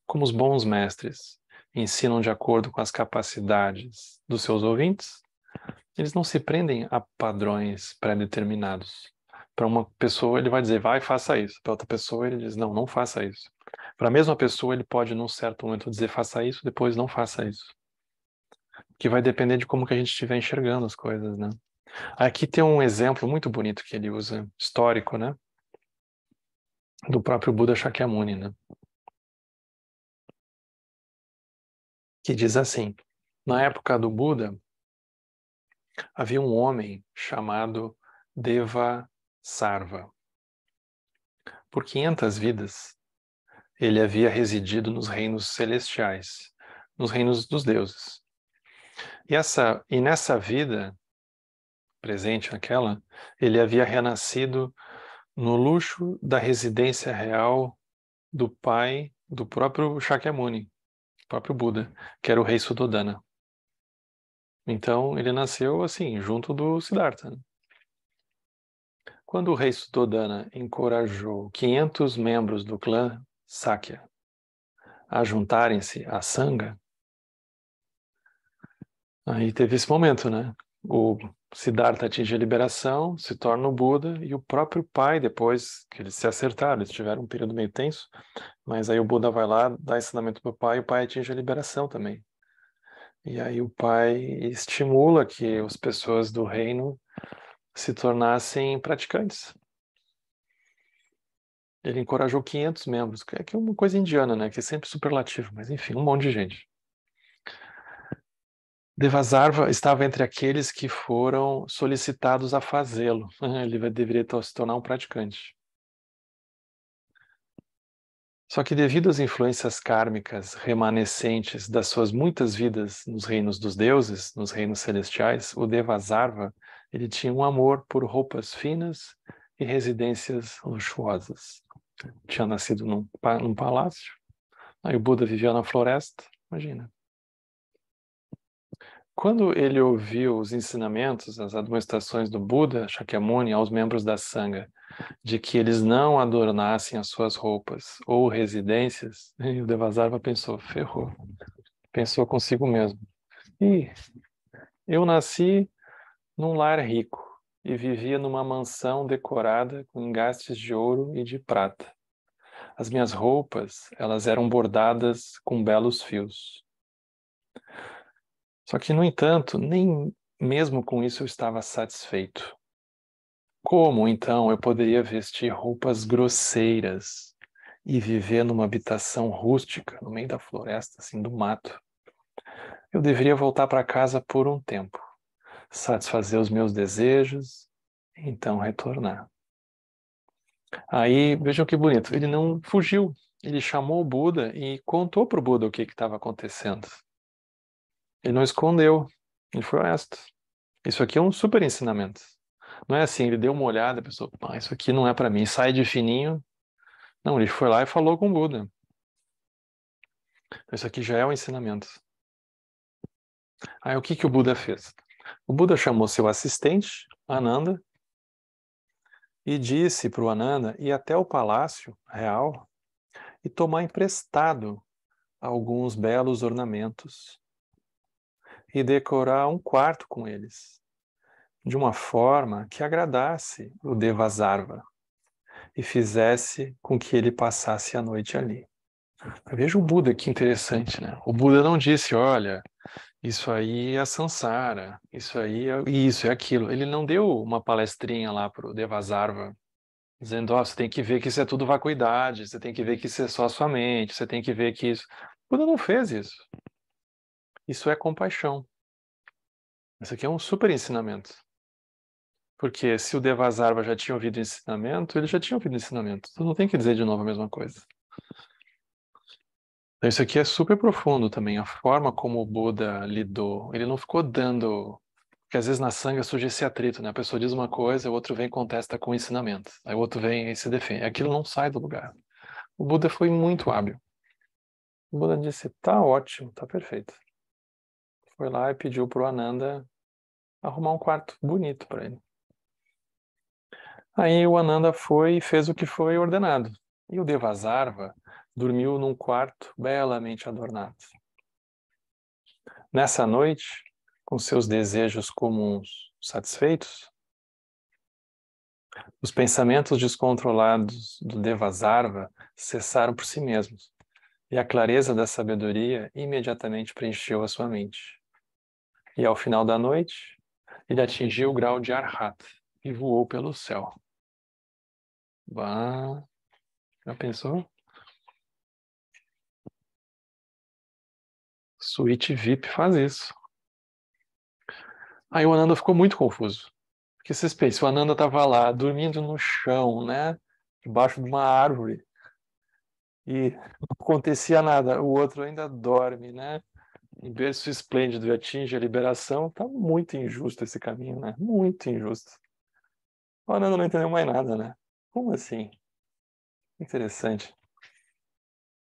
A: Como os bons mestres ensinam de acordo com as capacidades dos seus ouvintes, eles não se prendem a padrões pré-determinados. Para uma pessoa ele vai dizer, vai, faça isso. Para outra pessoa ele diz, não, não faça isso. Para a mesma pessoa ele pode, num certo momento, dizer, faça isso, depois não faça isso. Que vai depender de como que a gente estiver enxergando as coisas, né? Aqui tem um exemplo muito bonito que ele usa, histórico, né? Do próprio Buda Shakyamuni, né? Que diz assim, na época do Buda, havia um homem chamado Devasarva. Por 500 vidas, ele havia residido nos reinos celestiais, nos reinos dos deuses. E nessa vida, presente naquela, ele havia renascido no luxo da residência real do pai do próprio Shakyamuni, do próprio Buda, que era o rei Suddhodana. Então, ele nasceu assim, junto do Siddhartha. Quando o rei Suddhodana encorajou 500 membros do clã Sakya a juntarem-se à Sangha, aí teve esse momento, né? O Siddhartha atinge a liberação, se torna o Buda, e o próprio pai, depois que eles se acertaram, eles tiveram um período meio tenso, mas aí o Buda vai lá, dá ensinamento para o pai, e o pai atinge a liberação também. E aí o pai estimula que as pessoas do reino se tornassem praticantes. Ele encorajou 500 membros, que é uma coisa indiana, né? Que é sempre superlativo, mas enfim, um monte de gente. Devasarva estava entre aqueles que foram solicitados a fazê-lo. Ele deveria se tornar um praticante. Só que devido às influências kármicas remanescentes das suas muitas vidas nos reinos dos deuses, nos reinos celestiais, o Devasarva, ele tinha um amor por roupas finas e residências luxuosas. Tinha nascido num palácio. Aí o Buda vivia na floresta, imagina. Quando ele ouviu os ensinamentos, as admoestações do Buda Shakyamuni aos membros da Sangha, de que eles não adornassem as suas roupas ou residências, e o Devasarva pensou, ferrou. Pensou consigo mesmo. E eu nasci num lar rico e vivia numa mansão decorada com engastes de ouro e de prata. As minhas roupas, elas eram bordadas com belos fios. Só que, no entanto, nem mesmo com isso eu estava satisfeito. Como, então, eu poderia vestir roupas grosseiras e viver numa habitação rústica, no meio da floresta, assim, do mato? Eu deveria voltar para casa por um tempo, satisfazer os meus desejos, e então retornar. Aí, vejam que bonito, ele não fugiu, ele chamou o Buda e contou para o Buda o que estava acontecendo. Ele não escondeu, ele foi honesto. Isso aqui é um super ensinamento. Não é assim, ele deu uma olhada e pensou, isso aqui não é para mim, sai de fininho. Não, ele foi lá e falou com o Buda. Isso aqui já é um ensinamento. Aí o que o Buda fez? O Buda chamou seu assistente, Ananda, e disse para o Ananda ir até o palácio real e tomar emprestado alguns belos ornamentos e decorar um quarto com eles, de uma forma que agradasse o Devasarva e fizesse com que ele passasse a noite ali. Veja o Buda, que interessante, né? O Buda não disse, olha, isso aí é samsara, isso aí é isso, é aquilo. Ele não deu uma palestrinha lá para o Devasarva, dizendo, você tem que ver que isso é tudo vacuidade, você tem que ver que isso é só a sua mente, você tem que ver que isso... O Buda não fez isso. Isso é compaixão. Isso aqui é um super ensinamento. Porque se o Devasarva já tinha ouvido ensinamento, ele já tinha ouvido ensinamento. Tu não tem que dizer de novo a mesma coisa. Então isso aqui é super profundo também, a forma como o Buda lidou. Ele não ficou dando... Porque às vezes na Sangha surge esse atrito, né? A pessoa diz uma coisa, o outro vem e contesta com ensinamento. Aí o outro vem e se defende. Aquilo não sai do lugar. O Buda foi muito hábil. O Buda disse, tá ótimo, tá perfeito. Foi lá e pediu para o Ananda arrumar um quarto bonito para ele. Aí o Ananda foi e fez o que foi ordenado. E o Devasarva dormiu num quarto belamente adornado. Nessa noite, com seus desejos comuns satisfeitos, os pensamentos descontrolados do Devasarva cessaram por si mesmos, e a clareza da sabedoria imediatamente preencheu a sua mente. E ao final da noite, ele atingiu o grau de Arhat e voou pelo céu. Bah, já pensou? Suíte VIP faz isso. Aí o Ananda ficou muito confuso. Porque vocês pensam, o Ananda estava lá, dormindo no chão, né? Debaixo de uma árvore. E não acontecia nada. O outro ainda dorme, né? Em berço esplêndido e atinge a liberação. Tá muito injusto esse caminho, né? Muito injusto. O Ananda não entendeu mais nada, né? Como assim? Interessante.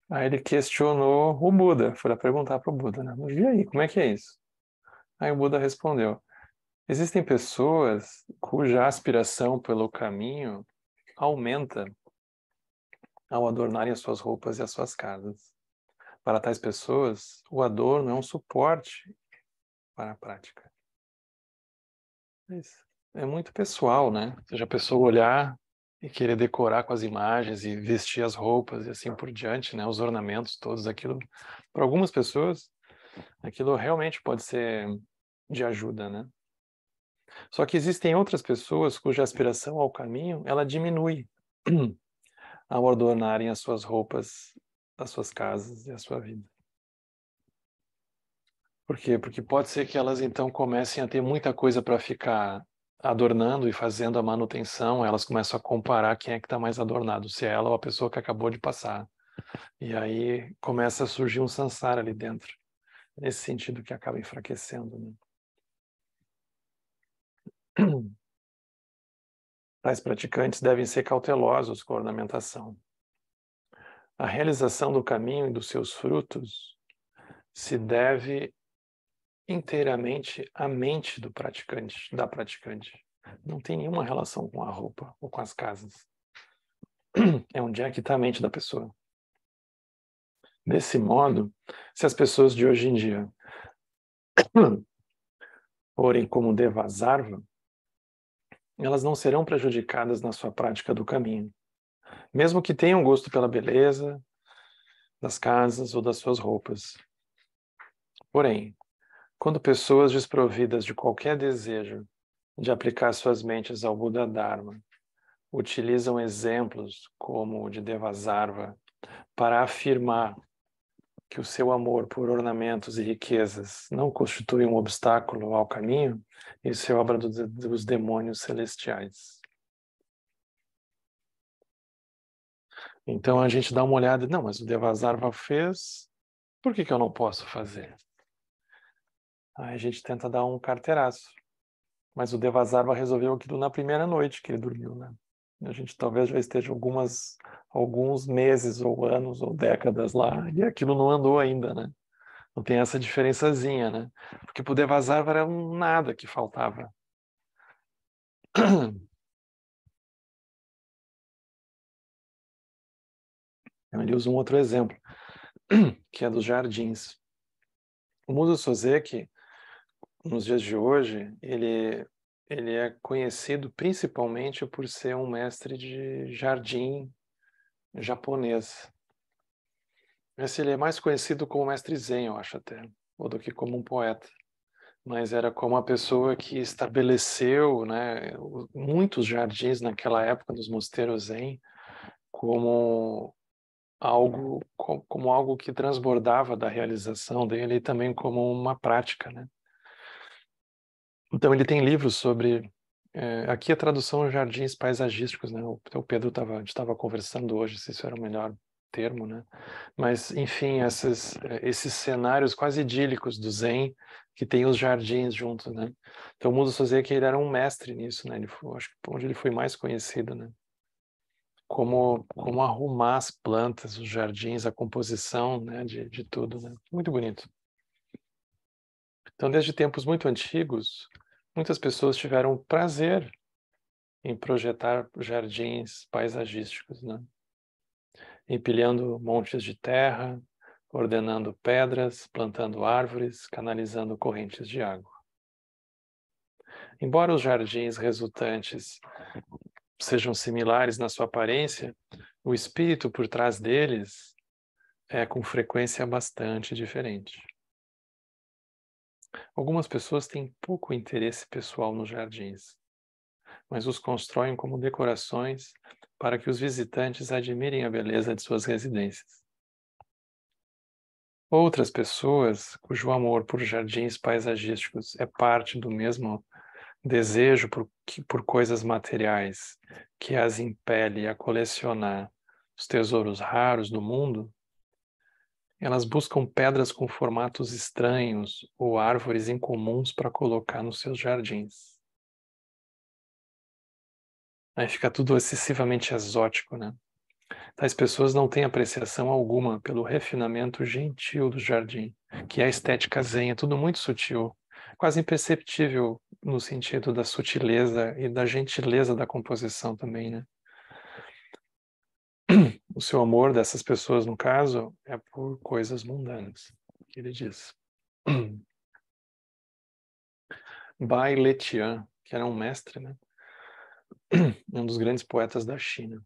A: Aí ele questionou o Buda. Foi lá perguntar para o Buda, né? Mas e aí, como é que é isso? Aí o Buda respondeu. Existem pessoas cuja aspiração pelo caminho aumenta ao adornarem as suas roupas e as suas casas. Para tais pessoas, o adorno é um suporte para a prática. Isso é muito pessoal, né? Ou seja, a pessoa olhar e querer decorar com as imagens e vestir as roupas e assim por diante, né? Os ornamentos todos, aquilo. Para algumas pessoas, aquilo realmente pode ser de ajuda, né? Só que existem outras pessoas cuja aspiração ao caminho, ela diminui ao adornarem as suas roupas, as suas casas e a sua vida. Por quê? Porque pode ser que elas então comecem a ter muita coisa para ficar adornando e fazendo a manutenção, elas começam a comparar quem é que está mais adornado, se é ela ou a pessoa que acabou de passar. E aí começa a surgir um samsara ali dentro, nesse sentido que acaba enfraquecendo, né? Tais praticantes devem ser cautelosos com a ornamentação. A realização do caminho e dos seus frutos se deve inteiramente à mente do praticante, da praticante. Não tem nenhuma relação com a roupa ou com as casas. É onde é que está a mente da pessoa. Desse modo, se as pessoas de hoje em dia forem como Devasarva, elas não serão prejudicadas na sua prática do caminho, mesmo que tenham gosto pela beleza das casas ou das suas roupas. Porém, quando pessoas desprovidas de qualquer desejo de aplicar suas mentes ao Buda Dharma utilizam exemplos como o de Devasarva para afirmar que o seu amor por ornamentos e riquezas não constitui um obstáculo ao caminho, isso é obra dos demônios celestiais. Então a gente dá uma olhada, não, mas o Devasarva fez, por que eu não posso fazer? Aí a gente tenta dar um carteiraço. Mas o Devasarva resolveu aquilo na primeira noite que ele dormiu, né? A gente talvez já esteja alguns meses ou anos ou décadas lá e aquilo não andou ainda, né? Não tem essa diferençazinha, né? Porque pro Devasarva era um nada que faltava. Ele usa um outro exemplo, que é dos jardins. O Mudo Soseki, nos dias de hoje, ele é conhecido principalmente por ser um mestre de jardim japonês. Esse ele é mais conhecido como mestre Zen, eu acho até, ou do que como um poeta. Mas era como uma pessoa que estabeleceu, né, muitos jardins naquela época dos mosteiros Zen como como algo que transbordava da realização dele e também como uma prática, né? Então ele tem livros sobre aqui a tradução é jardins paisagísticos, né? O Pedro estava conversando hoje se isso era o melhor termo, né? Mas enfim, esses cenários quase idílicos do Zen que tem os jardins juntos, né? Então o Mundo Soseki ele era um mestre nisso, né? Acho que onde ele foi mais conhecido, né? Como arrumar as plantas, os jardins, a composição, né, de tudo, né? Muito bonito. Então, desde tempos muito antigos, muitas pessoas tiveram prazer em projetar jardins paisagísticos, né? Empilhando montes de terra, ordenando pedras, plantando árvores, canalizando correntes de água. Embora os jardins resultantes sejam similares na sua aparência, o espírito por trás deles é com frequência bastante diferente. Algumas pessoas têm pouco interesse pessoal nos jardins, mas os constroem como decorações para que os visitantes admirem a beleza de suas residências. Outras pessoas, cujo amor por jardins paisagísticos é parte do mesmo desejo por coisas materiais que as impele a colecionar os tesouros raros do mundo, elas buscam pedras com formatos estranhos ou árvores incomuns para colocar nos seus jardins. Aí fica tudo excessivamente exótico, né? Tais pessoas não têm apreciação alguma pelo refinamento gentil do jardim, que é a estética zen, é tudo muito sutil, quase imperceptível no sentido da sutileza e da gentileza da composição também, né? O seu amor dessas pessoas, no caso, é por coisas mundanas, que ele diz. Bai Letian, que era um mestre, né? Um dos grandes poetas da China,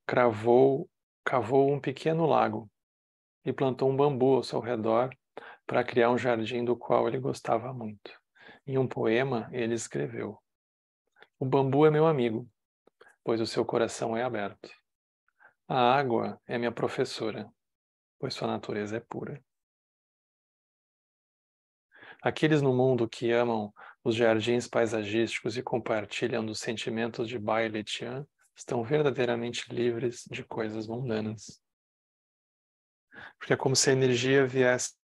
A: cavou um pequeno lago e plantou um bambu ao seu redor para criar um jardim do qual ele gostava muito. Em um poema, ele escreveu: "O bambu é meu amigo, pois o seu coração é aberto. A água é minha professora, pois sua natureza é pura." Aqueles no mundo que amam os jardins paisagísticos e compartilham dos sentimentos de Bai Letian estão verdadeiramente livres de coisas mundanas. Porque é como se a energia viesse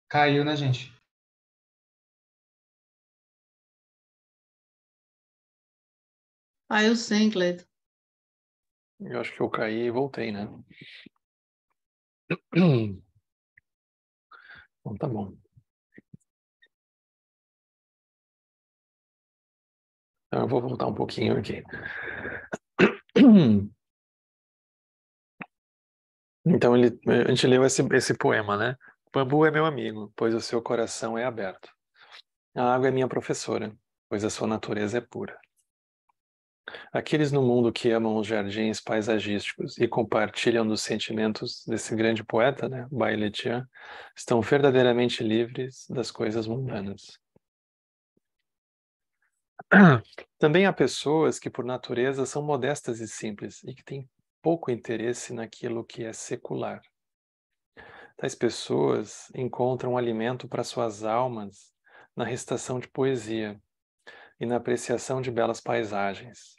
F: Caiu, né, gente?
G: Caiu sim, Cleiton.
A: Eu acho que eu caí e voltei, né? Então tá bom. Então eu vou voltar um pouquinho aqui. Então a gente leu esse poema, né? Bambu é meu amigo, pois o seu coração é aberto. A água é minha professora, pois a sua natureza é pura. Aqueles no mundo que amam os jardins paisagísticos e compartilham dos sentimentos desse grande poeta, né, Bai Tian, estão verdadeiramente livres das coisas mundanas. Também há pessoas que, por natureza, são modestas e simples e que têm pouco interesse naquilo que é secular. Tais pessoas encontram alimento para suas almas na recitação de poesia e na apreciação de belas paisagens.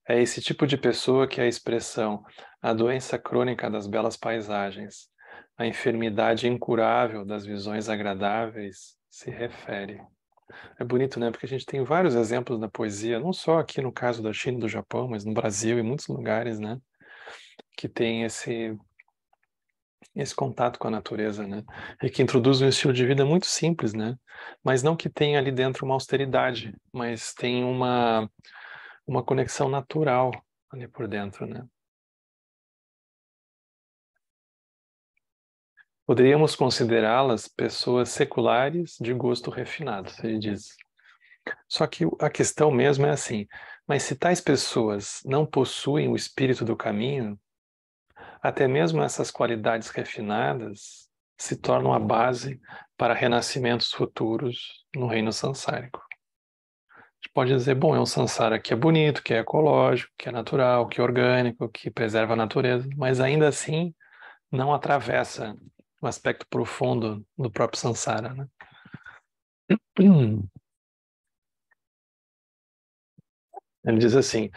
A: É esse tipo de pessoa que a expressão "a doença crônica das belas paisagens", a enfermidade incurável das visões agradáveis se refere. É bonito, né? Porque a gente tem vários exemplos na poesia, não só aqui no caso da China e do Japão, mas no Brasil e muitos lugares, né? Que tem esse contato com a natureza, né? E que introduz um estilo de vida muito simples, né? Mas não que tenha ali dentro uma austeridade, mas tem uma conexão natural ali por dentro, né? Poderíamos considerá-las pessoas seculares de gosto refinado, ele diz. Só que a questão mesmo é assim, mas se tais pessoas não possuem o espírito do caminho, até mesmo essas qualidades refinadas se tornam a base para renascimentos futuros no reino sansárico. A gente pode dizer, bom, é um sansara que é bonito, que é ecológico, que é natural, que é orgânico, que preserva a natureza, mas ainda assim não atravessa o aspecto profundo do próprio sansara, né? Ele diz assim,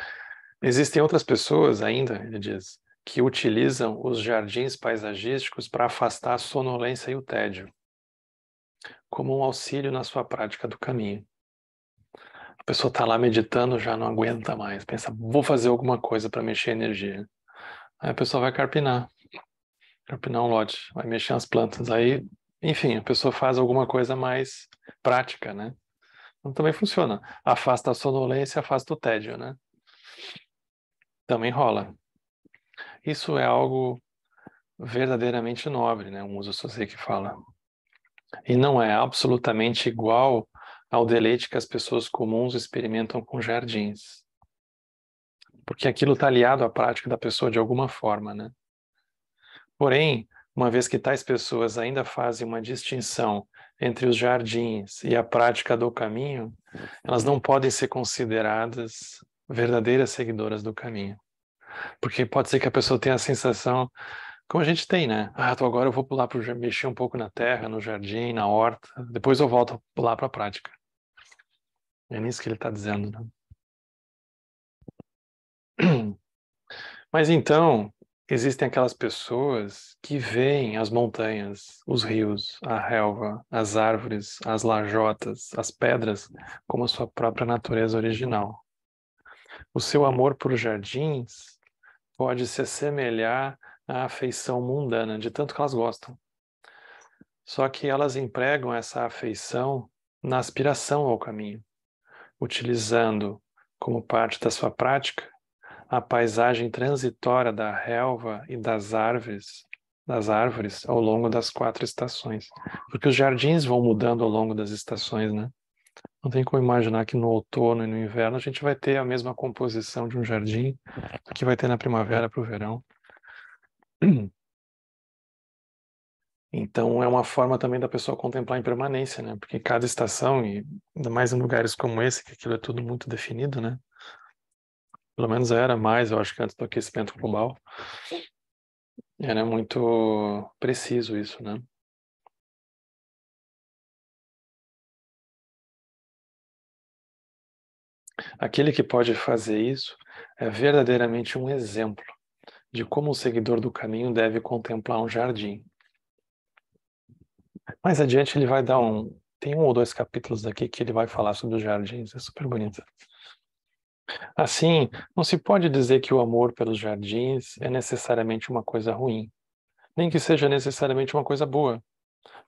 A: existem outras pessoas ainda, ele diz, que utilizam os jardins paisagísticos para afastar a sonolência e o tédio, como um auxílio na sua prática do caminho. A pessoa está lá meditando, já não aguenta mais, pensa, vou fazer alguma coisa para mexer a energia. Aí a pessoa vai carpinar um lote, vai mexer nas plantas. Aí, enfim, a pessoa faz alguma coisa mais prática, né? Então também funciona. Afasta a sonolência, afasta o tédio, né? Também rola. Isso é algo verdadeiramente nobre, né? Um uso social que fala. E não é absolutamente igual ao deleite que as pessoas comuns experimentam com jardins. Porque aquilo está aliado à prática da pessoa de alguma forma, né? Porém, uma vez que tais pessoas ainda fazem uma distinção entre os jardins e a prática do caminho, elas não podem ser consideradas verdadeiras seguidoras do caminho. Porque pode ser que a pessoa tenha a sensação, como a gente tem, né? Ah, então agora eu vou pular para mexer um pouco na terra, no jardim, na horta, depois eu volto a pular para a prática. É nisso que ele está dizendo, né? Mas então, existem aquelas pessoas que veem as montanhas, os rios, a relva, as árvores, as lajotas, as pedras como a sua própria natureza original. O seu amor por jardins pode se assemelhar à afeição mundana, de tanto que elas gostam. Só que elas empregam essa afeição na aspiração ao caminho, utilizando como parte da sua prática a paisagem transitória da relva e das árvores ao longo das 4 estações. Porque os jardins vão mudando ao longo das estações, né? Não tem como imaginar que no outono e no inverno a gente vai ter a mesma composição de um jardim que vai ter na primavera para o verão. Então é uma forma também da pessoa contemplar a impermanência, né? Porque cada estação, e ainda mais em lugares como esse, que aquilo é tudo muito definido, né? Pelo menos era mais, eu acho que antes do aquecimento global. Era muito preciso isso, né? Aquele que pode fazer isso é verdadeiramente um exemplo de como um seguidor do caminho deve contemplar um jardim. Mais adiante ele vai dar tem 1 ou 2 capítulos aqui que ele vai falar sobre os jardins, é super bonito. Assim, não se pode dizer que o amor pelos jardins é necessariamente uma coisa ruim, nem que seja necessariamente uma coisa boa.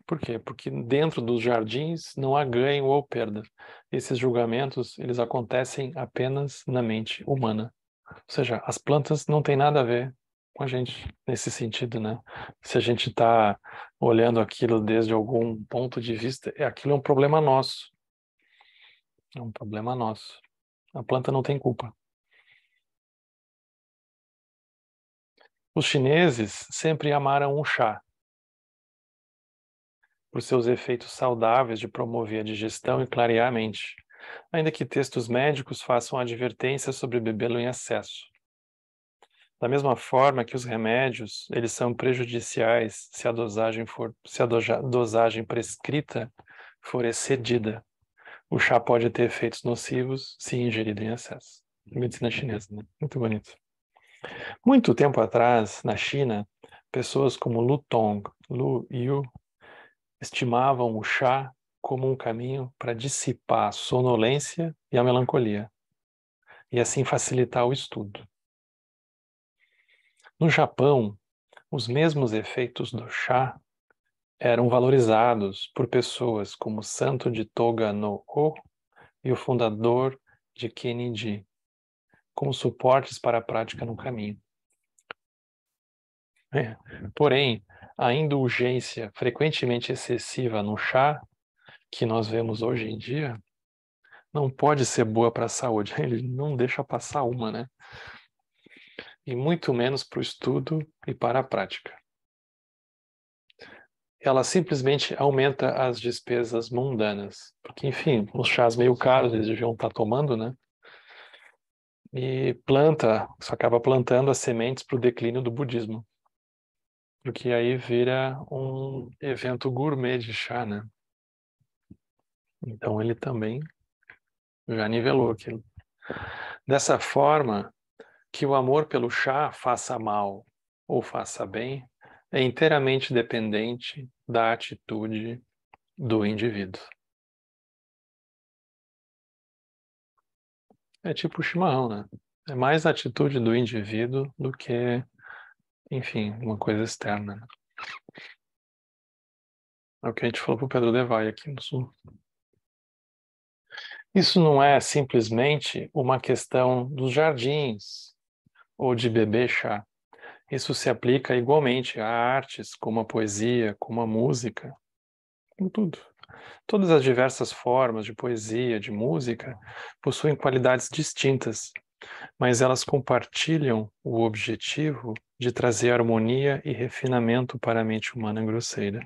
A: Por quê? Porque dentro dos jardins não há ganho ou perda. Esses julgamentos, eles acontecem apenas na mente humana. Ou seja, as plantas não têm nada a ver com a gente nesse sentido, né? Se a gente está olhando aquilo desde algum ponto de vista, aquilo é um problema nosso. É um problema nosso. A planta não tem culpa. Os chineses sempre amaram o chá, por seus efeitos saudáveis de promover a digestão e clarear a mente, ainda que textos médicos façam advertências sobre bebê-lo em excesso. Da mesma forma que os remédios, eles são prejudiciais se a dosagem prescrita for excedida. O chá pode ter efeitos nocivos se ingerido em excesso. Medicina chinesa, né? Muito bonito. Muito tempo atrás, na China, pessoas como Lu Tong, Lu Yu, estimavam o chá como um caminho para dissipar a sonolência e a melancolia, e assim facilitar o estudo. No Japão, os mesmos efeitos do chá eram valorizados por pessoas como o santo de Toga no O e o fundador de Kennedy, como suportes para a prática no caminho. Porém, a indulgência frequentemente excessiva no chá, que nós vemos hoje em dia, não pode ser boa para a saúde. Ele não deixa passar uma, né? E muito menos para o estudo e para a prática. Ela simplesmente aumenta as despesas mundanas. Porque, enfim, os chás meio caros eles deviam estar tomando, né? E isso acaba plantando as sementes para o declínio do budismo. Porque aí vira um evento gourmet de chá, né? Então ele também já nivelou aquilo. Dessa forma, que o amor pelo chá faça mal ou faça bem é inteiramente dependente da atitude do indivíduo. É tipo o chimarrão, né? É mais a atitude do indivíduo do que, enfim, uma coisa externa, né? É o que a gente falou para o Pedro Devay aqui no Sul. Isso não é simplesmente uma questão dos jardins ou de beber chá. Isso se aplica igualmente a artes, como a poesia, como a música, como tudo. Todas as diversas formas de poesia, de música, possuem qualidades distintas, mas elas compartilham o objetivo de trazer harmonia e refinamento para a mente humana grosseira.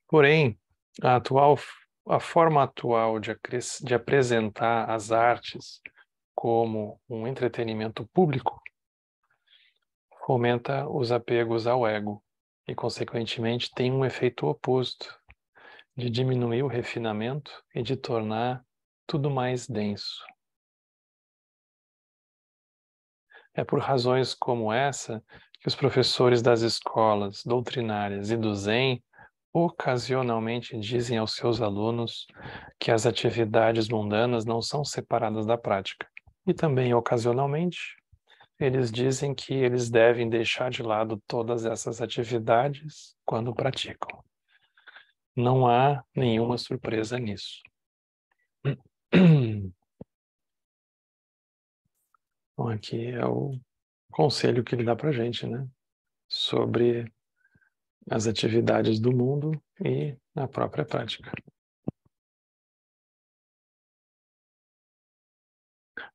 A: Porém, a forma atual de apresentar as artes como um entretenimento público fomenta os apegos ao ego e, consequentemente, tem um efeito oposto, de diminuir o refinamento e de tornar tudo mais denso. É por razões como essa que os professores das escolas doutrinárias e do Zen ocasionalmente dizem aos seus alunos que as atividades mundanas não são separadas da prática. E também, ocasionalmente, eles dizem que eles devem deixar de lado todas essas atividades quando praticam. Não há nenhuma surpresa nisso. Bom, aqui é o conselho que ele dá para a gente, né? Sobre as atividades do mundo e a própria prática.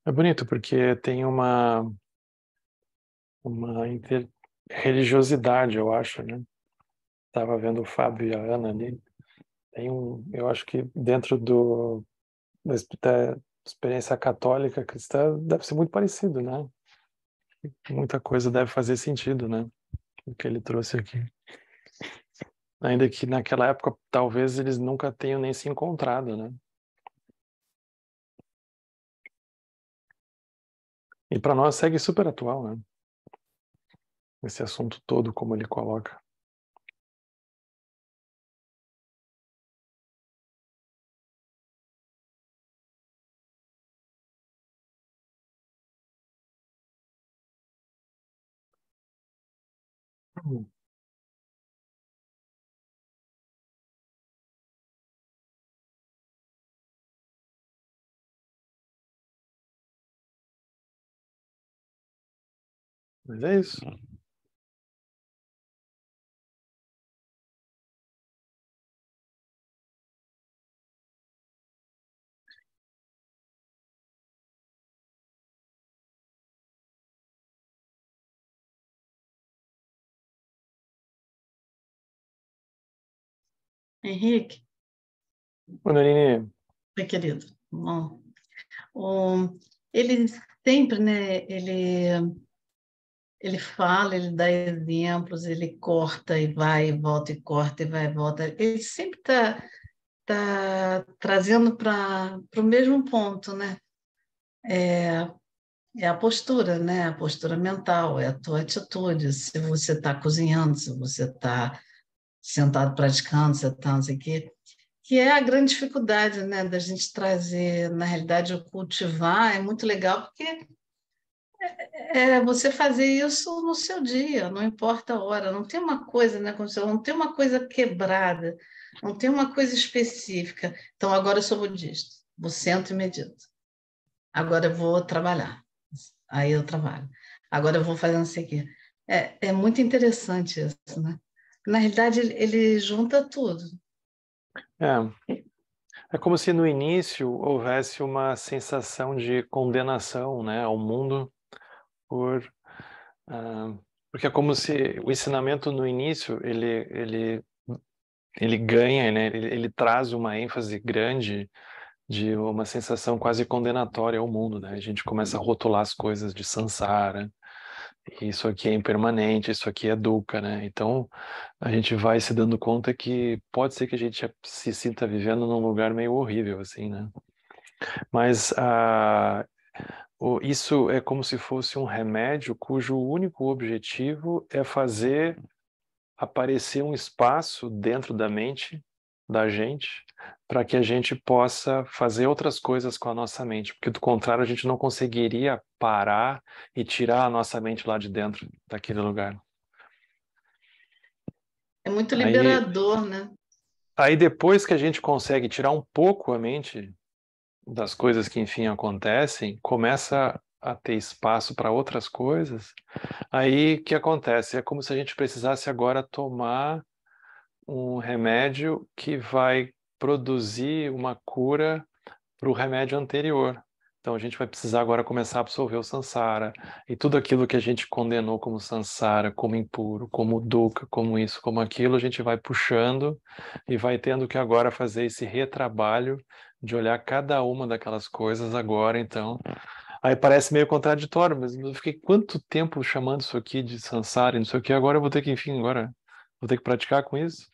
A: É bonito porque tem uma religiosidade, eu acho, né? Estava vendo o Fábio e a Ana ali. Eu acho que dentro da experiência católica cristã deve ser muito parecido, né? Muita coisa deve fazer sentido, né? O que ele trouxe aqui. Ainda que naquela época talvez eles nunca tenham nem se encontrado, né? E para nós segue super atual, né? esse assunto todo, como ele coloca. Mas é isso.
G: Henrique,
A: Mandarini,
G: meu querido, bom, ele sempre, né, ele fala, ele dá exemplos, ele corta e vai e volta, e corta e vai e volta. Ele sempre tá trazendo para o mesmo ponto, né? É a postura, né? A postura mental, é a tua atitude. Se você está cozinhando, se você está sentado praticando, você está não sei o quê, que é a grande dificuldade, né, da gente trazer, na realidade, o cultivar é muito legal, porque você fazer isso no seu dia, não importa a hora, não tem uma coisa, né, como você falou, não tem uma coisa quebrada, não tem uma coisa específica. Então, agora eu sou budista, vou sento e medito. Agora eu vou trabalhar, aí eu trabalho. Agora eu vou fazer não sei o quê. É muito interessante isso, né? Na realidade, ele junta tudo.
A: é como se no início houvesse uma sensação de condenação, né, ao mundo por porque é como se o ensinamento no início ele ganha, né, ele traz uma ênfase grande de uma sensação quase condenatória ao mundo, né? A gente começa a rotular as coisas de samsara, isso aqui é impermanente, isso aqui é dukkha, né? Então a gente vai se dando conta que pode ser que a gente se sinta vivendo num lugar meio horrível, assim, né? Mas isso é como se fosse um remédio cujo único objetivo é fazer aparecer um espaço dentro da mente da gente para que a gente possa fazer outras coisas com a nossa mente, porque do contrário a gente não conseguiria parar e tirar a nossa mente lá de dentro daquele lugar.
G: É muito
A: Aí,
G: liberador, né?
A: aí depois que a gente consegue tirar um pouco a mente das coisas que enfim acontecem, começa a ter espaço para outras coisas. Aí o que acontece? É como se a gente precisasse agora tomar um remédio que vai produzir uma cura para o remédio anterior. Então a gente vai precisar agora começar a absorver o sansara e tudo aquilo que a gente condenou como sansara, como impuro, como dukkha, como isso, como aquilo, a gente vai puxando e vai tendo que agora fazer esse retrabalho de olhar cada uma daquelas coisas agora, então. Aí parece meio contraditório, mas eu fiquei quanto tempo chamando isso aqui de sansara e não sei o que, agora eu vou ter que, enfim, agora vou ter que praticar com isso?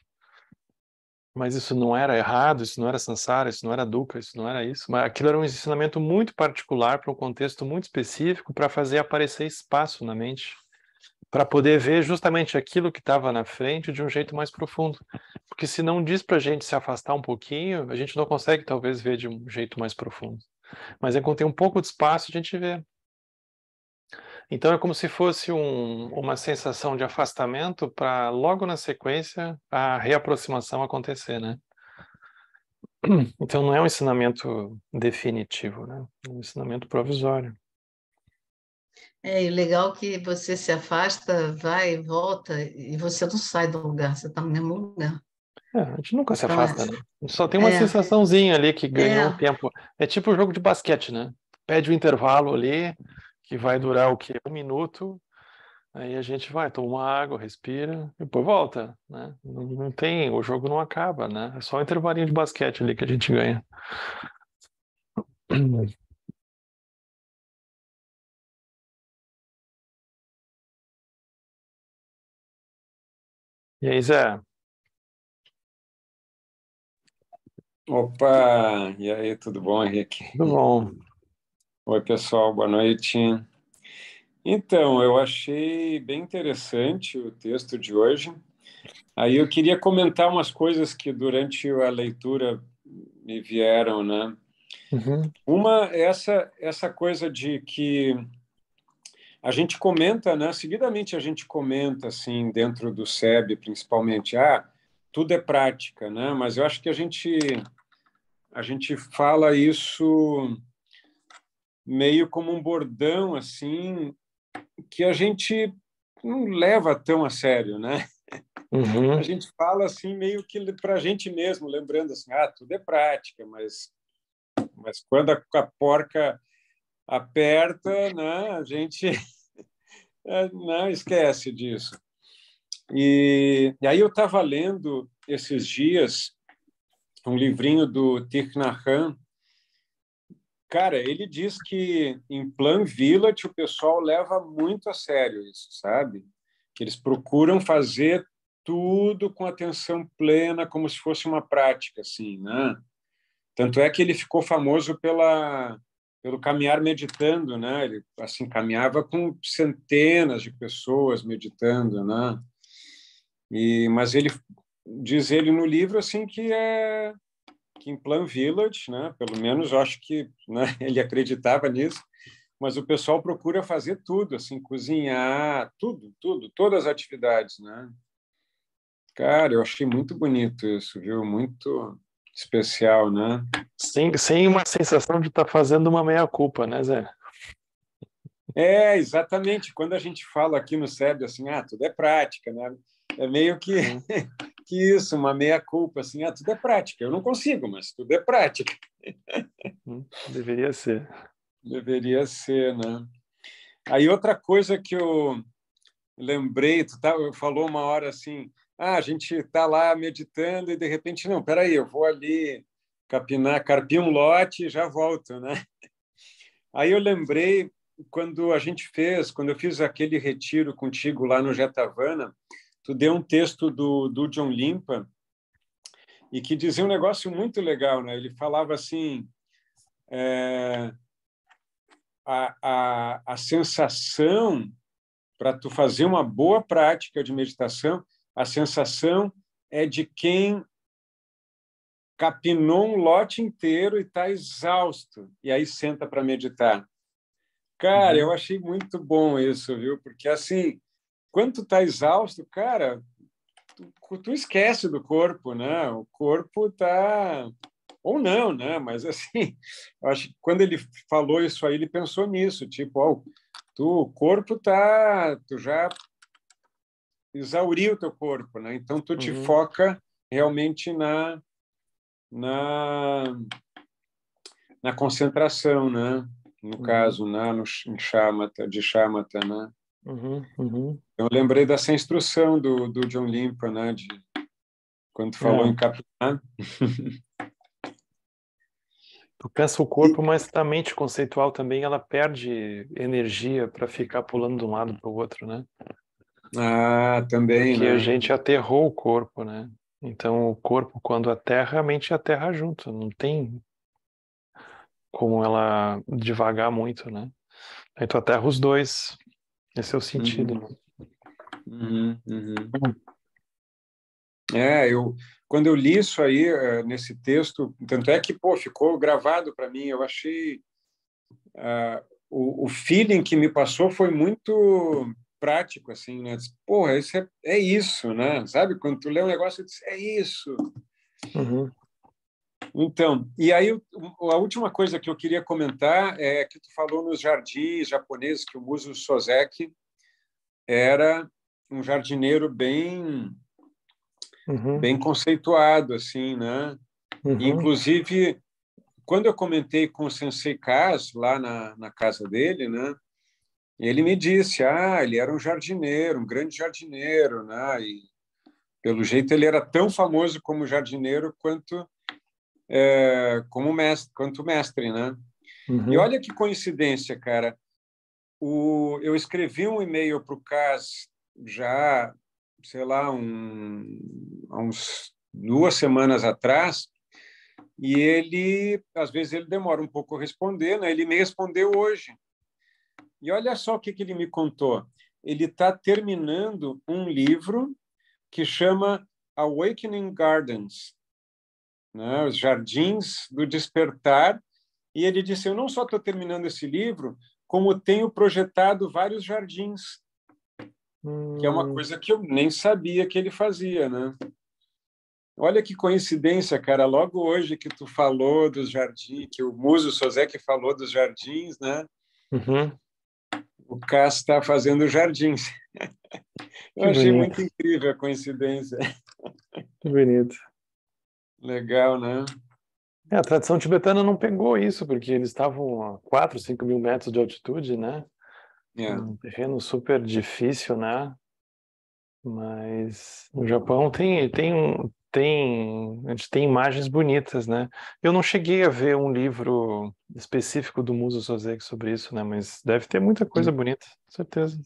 A: Mas isso não era errado, isso não era samsara, isso não era dukkha, isso não era isso. Mas aquilo era um ensinamento muito particular para um contexto muito específico para fazer aparecer espaço na mente, para poder ver justamente aquilo que estava na frente de um jeito mais profundo. Porque se não diz para a gente se afastar um pouquinho, a gente não consegue talvez ver de um jeito mais profundo. Mas enquanto tem um pouco de espaço, a gente vê. Então é como se fosse uma sensação de afastamento para logo na sequência a reaproximação acontecer, né? Então não é um ensinamento definitivo, né? É um ensinamento provisório.
G: E legal que você se afasta, vai e volta, e você não sai do lugar, você está no mesmo lugar.
A: A gente nunca se
G: Então,
A: afasta, né? Só tem uma
G: é,
A: sensaçãozinha ali que ganhou um
G: é,
A: tempo. É tipo o jogo de basquete, né? Pede o intervalo ali, que vai durar o quê? 1 minuto. Aí a gente vai, toma uma água, respira, depois volta, né? Não tem, o jogo não acaba, né? É só um intervalinho de basquete ali que a gente ganha. E aí, Zé?
F: Opa, e aí, tudo bom, Henrique?
A: Tudo bom?
F: Oi, pessoal, boa noite. Então, eu achei bem interessante o texto de hoje. Aí eu queria comentar umas coisas que durante a leitura me vieram, né?
A: Uhum,
F: Uma, essa coisa de que a gente comenta, né? Seguidamente a gente comenta, assim, dentro do SEB, principalmente, tudo é prática, né? Mas eu acho que a gente fala isso meio como um bordão, assim, que a gente não leva tão a sério, né? A
A: uhum,
F: gente fala assim meio que para a gente mesmo, lembrando assim, tudo é prática, mas quando a porca aperta, né, a gente não esquece disso. E aí eu estava lendo esses dias um livrinho do Thich Nhat Hanh. Cara, ele diz que em Plan Village o pessoal leva muito a sério isso, sabe? Que eles procuram fazer tudo com atenção plena, como se fosse uma prática, assim, né? Tanto é que ele ficou famoso pelo caminhar meditando, né? Ele assim caminhava com centenas de pessoas meditando, né? Mas ele diz ele no livro assim que em Plan Village, né? Pelo menos eu acho que, né, ele acreditava nisso, mas o pessoal procura fazer tudo, assim, cozinhar, tudo, todas as atividades, né? Cara, eu achei muito bonito isso, viu? Muito especial, né?
A: sem uma sensação de estar fazendo uma meia-culpa, né, Zé?
F: Exatamente. Quando a gente fala aqui no SEB assim, tudo é prática, né? É meio que,
A: Uhum.
F: que isso, uma meia-culpa, assim, tudo é prática. Eu não consigo, mas tudo é prática.
A: Deveria ser.
F: Deveria ser, né? Aí outra coisa que eu lembrei, falou uma hora assim, a gente está lá meditando e de repente, não, peraí, eu vou ali carpir um lote e já volto, né? Aí eu lembrei quando eu fiz aquele retiro contigo lá no Jetavana, tu deu um texto do John Limpa e que dizia um negócio muito legal, né? Ele falava assim, a sensação para tu fazer uma boa prática de meditação, a sensação é de quem capinou um lote inteiro e está exausto, e aí senta para meditar. Cara, eu achei muito bom isso, viu? Porque, assim, quando tu está exausto, cara, tu esquece do corpo, né? O corpo está... Ou não, né? Mas, assim, eu acho que quando ele falou isso aí, ele pensou nisso, tipo, o corpo tá... Tu já exaurir o teu corpo, né? Então tu te foca realmente na concentração, né? No caso, né? Em shamatha, né? Então, eu lembrei dessa instrução do John Limpa, né? Quando tu falou em capinar.
A: Tu cansa o corpo, mas a mente conceitual também ela perde energia para ficar pulando de um lado para o outro, né?
F: Também,
A: Porque
F: né?
A: a gente aterrou o corpo, né? Então o corpo, quando aterra, a mente aterra junto. Não tem como ela devagar muito, né? Aí tu aterra os dois. Esse é o sentido, né?
F: Quando eu li isso aí, nesse texto, tanto é que, ficou gravado para mim, eu achei... o feeling que me passou foi muito prático, assim, né? Porra, isso é isso, né? Sabe? Quando tu lê um negócio, tu diz, é isso. Então, e aí a última coisa que eu queria comentar é que tu falou nos jardins japoneses que o Muso Soseki era um jardineiro bem conceituado, assim, né? Inclusive, quando eu comentei com o Sensei Kaz lá na casa dele, né? Ele me disse, ele era um jardineiro, um grande jardineiro, né? E pelo jeito ele era tão famoso como jardineiro quanto mestre, né? E olha que coincidência, cara. Eu escrevi um e-mail para o Kaz já, sei lá, há uns 2 semanas atrás, e ele, às vezes, ele demora um pouco a responder, né? Ele me respondeu hoje. E olha só o que ele me contou. Ele está terminando um livro que chama Awakening Gardens, né? Os Jardins do Despertar. E ele disse, eu não só estou terminando esse livro, como tenho projetado vários jardins, que é uma coisa que eu nem sabia que ele fazia, né? Olha que coincidência, cara. Logo hoje que tu falou dos jardins, que o Muso Sosek falou dos jardins, né?
A: Uhum.
F: O Cass está fazendo jardins. Eu
A: Que
F: achei
A: bonito.
F: muito incrível a coincidência.
A: Que bonito.
F: Legal, né?
A: A tradição tibetana não pegou isso, porque eles estavam a 4, 5 mil metros de altitude, né? Um terreno super difícil, né? Mas no Japão a gente tem imagens bonitas, né? Eu não cheguei a ver um livro específico do Muso Soseki sobre isso, né? Mas deve ter muita coisa bonita, com certeza.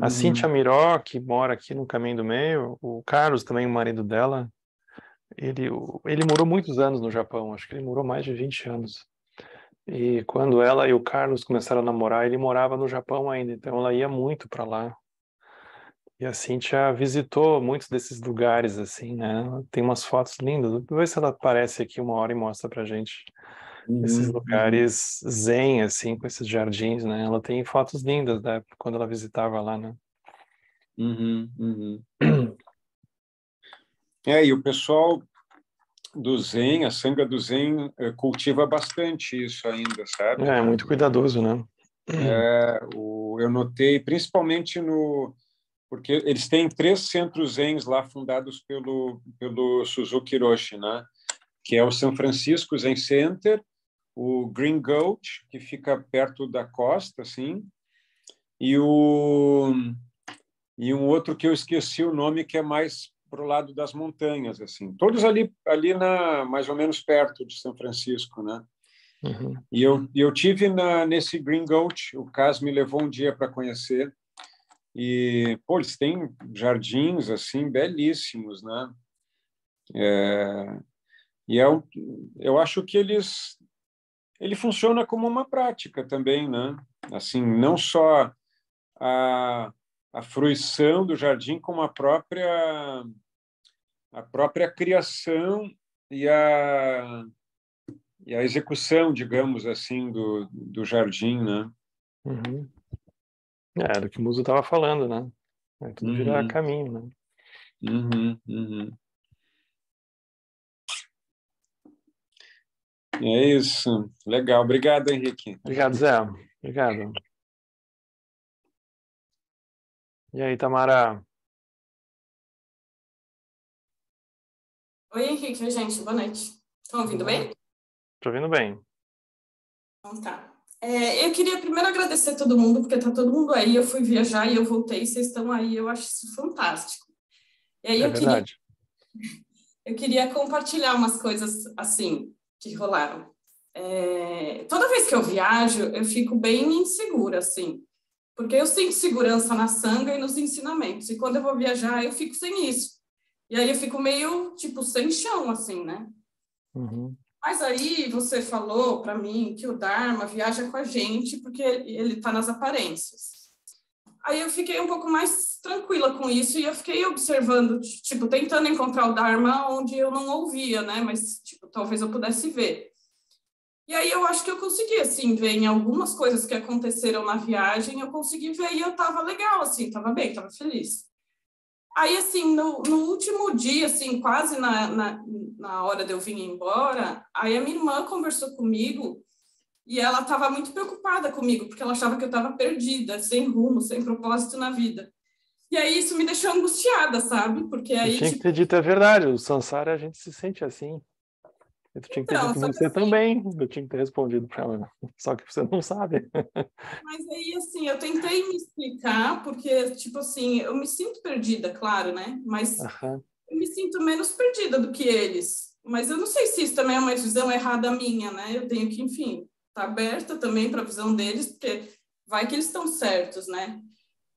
A: A Cíntia Miró, que mora aqui no Caminho do Meio, o Carlos também, o marido dela, ele morou muitos anos no Japão, acho que ele morou mais de 20 anos. E quando ela e o Carlos começaram a namorar, ele morava no Japão ainda, então ela ia muito para lá. E a Cíntia visitou muitos desses lugares, assim, né? Tem umas fotos lindas. Vou ver se ela aparece aqui uma hora e mostra pra gente esses lugares zen, assim, com esses jardins, né? Ela tem fotos lindas, né? Quando ela visitava lá, né?
F: E o pessoal do Zen, a Sangha do Zen, cultiva bastante isso ainda, sabe?
A: É muito cuidadoso, né?
F: Eu notei, principalmente porque eles têm 3 centros Zens lá fundados pelo Suzuki Roshi, né? Que é o São Francisco Zen Center, o Green Gulch, que fica perto da costa, assim, e um outro que eu esqueci o nome, que é mais para o lado das montanhas, assim. Todos ali mais ou menos perto de São Francisco, né? E eu tive nesse Green Gulch, o Cas me levou um dia para conhecer, e pô, eles têm jardins assim belíssimos, né? Eu acho que ele funciona como uma prática também, né? Assim, não só a fruição do jardim, como a própria criação e a execução, digamos assim, do jardim, né?
A: É, do que o Muso estava falando, né? Tudo vira caminho, né?
F: É isso. Legal. Obrigado, Henrique.
A: Obrigado, Zé. Obrigado. E aí, Tamara?
H: Oi, Henrique. Oi, gente. Boa noite. Estão ouvindo bem?
A: Estou ouvindo bem.
H: Então tá. Eu queria primeiro agradecer a todo mundo, porque tá todo mundo aí. Eu fui viajar e eu voltei, e vocês estão aí. Eu acho isso fantástico. E aí
A: Verdade.
H: eu queria compartilhar umas coisas assim que rolaram. Toda vez que eu viajo, eu fico bem insegura, assim, porque eu sinto segurança na sangha e nos ensinamentos. E quando eu vou viajar, eu fico sem isso. E aí eu fico meio, tipo, sem chão, assim, né? Mas aí você falou para mim que o Dharma viaja com a gente porque ele está nas aparências. Aí eu fiquei um pouco mais tranquila com isso e eu fiquei observando, tipo, tentando encontrar o Dharma onde eu não ouvia, né? Mas, tipo, talvez eu pudesse ver. E aí eu acho que eu consegui, assim, ver em algumas coisas que aconteceram na viagem, eu consegui ver e eu estava legal, assim, estava bem, estava feliz. Aí, assim, no último dia, assim, quase na hora de eu vir embora, aí a minha irmã conversou comigo e ela estava muito preocupada comigo, porque ela achava que eu estava perdida, sem rumo, sem propósito na vida. E aí isso me deixou angustiada, sabe? Porque aí,
A: eu tinha que ter dito a verdade, o Sansara a gente se sente assim. Eu tinha que ter dito você também, eu tinha que ter respondido para ela, só que você não sabe.
H: Mas aí, assim, eu tentei me explicar, porque, tipo assim, eu me sinto perdida, claro, né? Mas eu me sinto menos perdida do que eles. Mas eu não sei se isso também é uma visão errada minha, né? Eu tenho que, enfim, estar aberta também para a visão deles, porque vai que eles estão certos, né?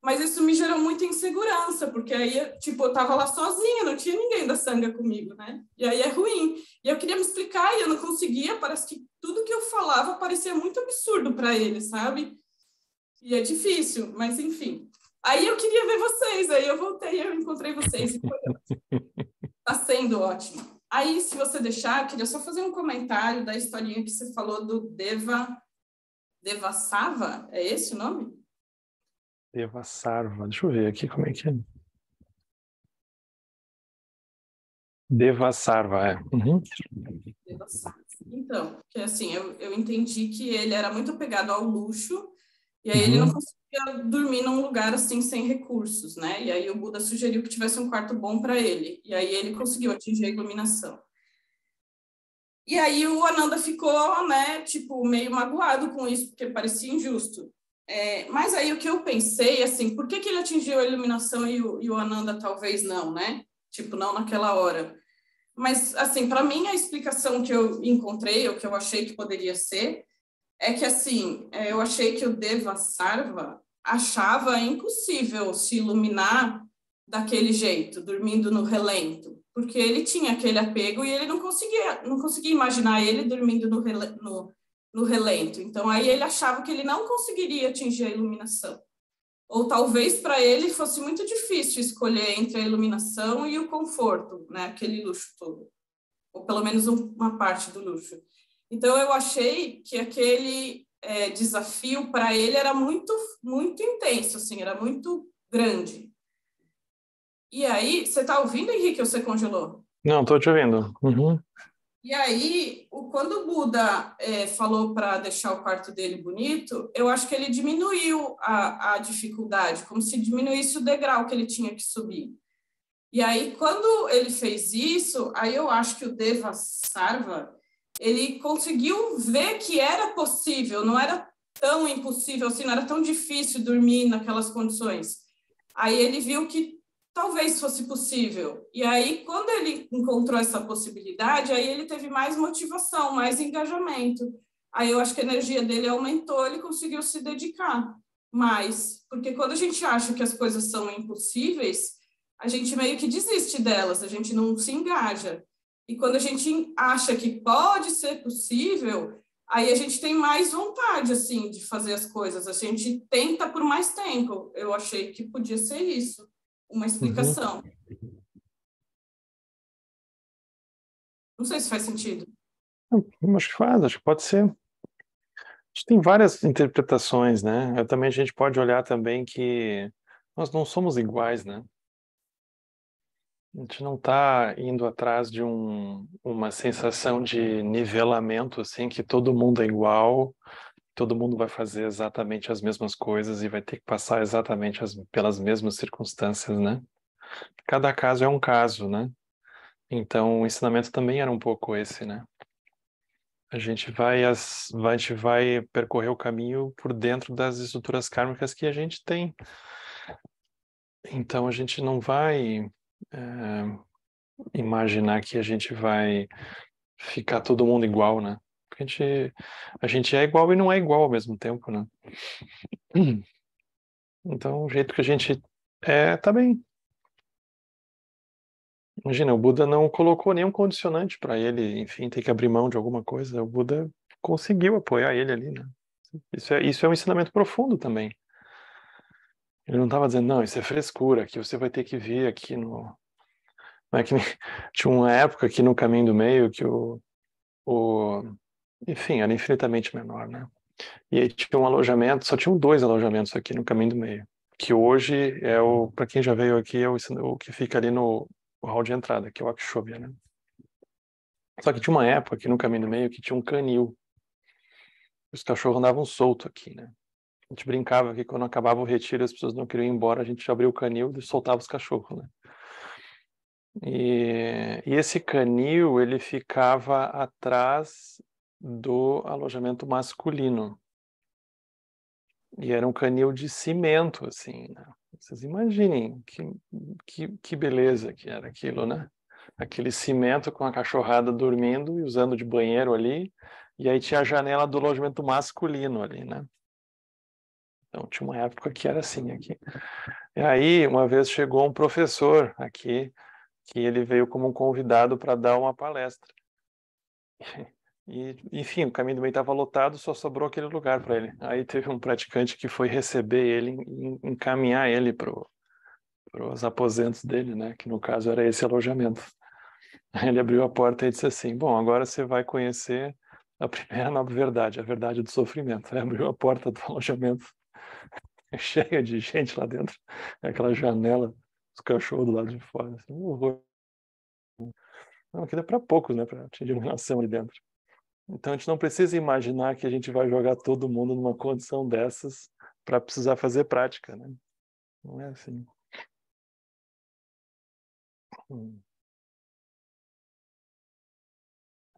H: Mas isso me gerou muita insegurança, porque aí, tipo, eu tava lá sozinha, não tinha ninguém da sangha comigo, né? E aí é ruim. E eu queria me explicar e eu não conseguia, parece que tudo que eu falava parecia muito absurdo para ele, sabe? E é difícil, mas enfim. Aí eu queria ver vocês, aí eu voltei, eu encontrei vocês e foi ótimo. Tá sendo ótimo. Aí, se você deixar, eu queria só fazer um comentário da historinha que você falou do Devasarva, é esse o nome?
A: Devasarva, deixa eu ver aqui como é que é. Devasarva, é. Uhum.
H: Devasarva. Então, que assim, eu entendi que ele era muito apegado ao luxo, e aí ele não conseguia dormir num lugar assim sem recursos, né? E aí o Buda sugeriu que tivesse um quarto bom para ele, e aí ele conseguiu atingir a iluminação. E aí o Ananda ficou, né, tipo, meio magoado com isso, porque parecia injusto. Mas aí o que eu pensei, assim, por que ele atingiu a iluminação e o Ananda talvez não, né? Tipo, não naquela hora. Mas, assim, para mim, a explicação que eu encontrei, ou que eu achei que poderia ser, é que, assim, eu achei que o Devasarva achava impossível se iluminar daquele jeito, dormindo no relento, porque ele tinha aquele apego e ele não conseguia imaginar ele dormindo no relento. Então, aí ele achava que ele não conseguiria atingir a iluminação. Ou talvez para ele fosse muito difícil escolher entre a iluminação e o conforto, né? Aquele luxo todo. Ou pelo menos uma parte do luxo. Então, eu achei que aquele desafio para ele era muito, muito intenso, assim, era muito grande. E aí, você está ouvindo, Henrique, ou você congelou?
A: Não, estou te ouvindo. Uhum.
H: E aí, quando o Buda falou para deixar o quarto dele bonito, eu acho que ele diminuiu a dificuldade, como se diminuísse o degrau que ele tinha que subir. E aí, quando ele fez isso, aí eu acho que o Devasarva, ele conseguiu ver que era possível, não era tão impossível assim, não era tão difícil dormir naquelas condições. Aí ele viu que talvez fosse possível. E aí, quando ele encontrou essa possibilidade, aí ele teve mais motivação, mais engajamento. Aí eu acho que a energia dele aumentou, ele conseguiu se dedicar mais. Porque quando a gente acha que as coisas são impossíveis, a gente meio que desiste delas, a gente não se engaja. E quando a gente acha que pode ser possível, aí a gente tem mais vontade, assim, de fazer as coisas. A gente tenta por mais tempo. Eu achei que podia ser isso, uma explicação. Não sei se faz sentido.
A: Acho que faz, acho que pode ser. Acho que tem várias interpretações, né? A gente pode olhar também que nós não somos iguais, né? A gente não está indo atrás de uma sensação de nivelamento, assim, que todo mundo é igual, todo mundo vai fazer exatamente as mesmas coisas e vai ter que passar exatamente pelas mesmas circunstâncias, né? Cada caso é um caso, né? Então, o ensinamento também era um pouco esse, né? A gente vai percorrer o caminho por dentro das estruturas kármicas que a gente tem. Então, a gente não vai imaginar que a gente vai ficar todo mundo igual, né? Porque a gente é igual e não é igual ao mesmo tempo, né? Então, o jeito que a gente tá bem. Imagina, o Buda não colocou nenhum condicionante para ele, enfim, ter que abrir mão de alguma coisa. O Buda conseguiu apoiar ele ali, né? Isso é um ensinamento profundo também. Ele não estava dizendo, não, isso é frescura, que você vai ter que vir aqui no... Não é que tinha uma época aqui no Caminho do Meio que enfim, era infinitamente menor, né? E aí tinha um alojamento, só tinham 2 alojamentos aqui no Caminho do Meio, que hoje para quem já veio aqui, é o que fica ali no hall de entrada, que é o Akshobhya, né? Só que tinha uma época aqui no Caminho do Meio que tinha um canil. Os cachorros andavam soltos aqui, né? A gente brincava que quando acabava o retiro, as pessoas não queriam ir embora, a gente abria o canil e soltava os cachorros, né? E esse canil, ele ficava atrás do alojamento masculino. E era um canil de cimento, assim, né? Vocês imaginem que beleza que era aquilo, né? Aquele cimento com a cachorrada dormindo e usando de banheiro ali, e aí tinha a janela do alojamento masculino ali, né? Então tinha uma época que era assim aqui. E aí, uma vez chegou um professor aqui, que ele veio como um convidado para dar uma palestra. E, enfim, o caminho do meio estava lotado, só sobrou aquele lugar para ele. Aí teve um praticante que foi receber ele, encaminhar ele para os aposentos dele, né? Que no caso era esse alojamento. Aí ele abriu a porta e disse assim: bom, agora você vai conhecer a primeira nova verdade, a verdade do sofrimento. Aí abriu a porta do alojamento, cheia de gente lá dentro, aquela janela, os cachorros do lado de fora, assim, um horror. Não, aquilo é para poucos, né? Para atingir iluminação ali dentro. Então a gente não precisa imaginar que a gente vai jogar todo mundo numa condição dessas para precisar fazer prática, né? Não é assim.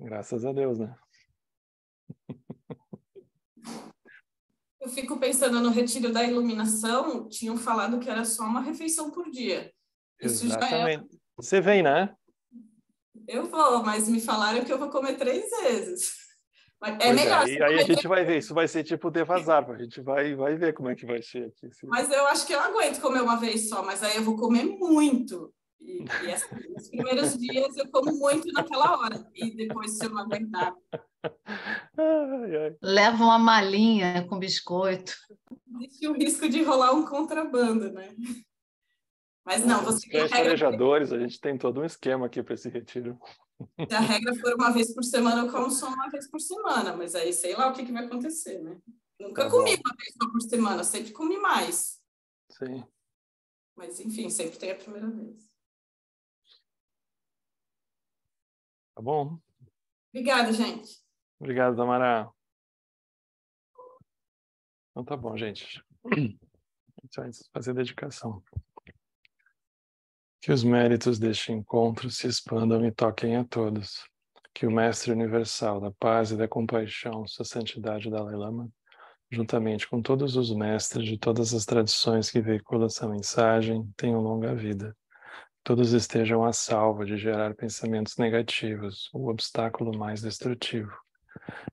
A: Graças a Deus, né?
H: Eu fico pensando no retiro da iluminação, tinham falado que era só uma refeição por dia. Isso
A: Exatamente. Já é... Você vem, né?
H: Eu vou, mas me falaram que eu vou comer 3 vezes. Mas é
A: pois
H: melhor.
A: É. E aí a gente vai ver, isso vai ser tipo devasar, a gente vai ver como é que vai ser aqui.
H: Mas eu acho que eu aguento comer uma vez só, mas aí eu vou comer muito. E assim, nos primeiros dias eu como muito naquela hora, e depois se eu não aguentar.
G: Leva uma malinha com biscoito.
H: Existe o risco de rolar um contrabando, né? Mas não, você tem a regra...
A: farejadores, a gente tem todo um esquema aqui para esse retiro.
H: Se a regra for uma vez por semana, eu como só uma vez por semana, mas aí sei lá o que vai acontecer, né? Nunca comi uma vez só por semana, sempre comi mais.
A: Sim.
H: Mas enfim, sempre tem a primeira vez.
A: Tá bom.
H: Obrigada, gente.
A: Obrigado, Tamara. Então tá bom, gente. A gente vai fazer dedicação. Que os méritos deste encontro se expandam e toquem a todos. Que o Mestre Universal da Paz e da Compaixão, Sua Santidade Dalai Lama, juntamente com todos os mestres de todas as tradições que veiculam essa mensagem, tenham longa vida. Todos estejam a salvo de gerar pensamentos negativos, o obstáculo mais destrutivo.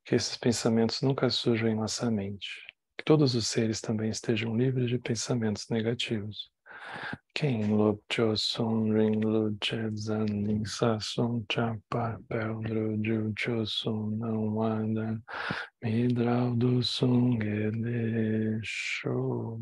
A: Que esses pensamentos nunca surjam em nossa mente. Que todos os seres também estejam livres de pensamentos negativos. Quem Lup Chosun Ring Lu Chedzan Ning Sa Sun Chapa Pel Dru Ju Chosun Não Wanda Midrau do Sung Ele Show.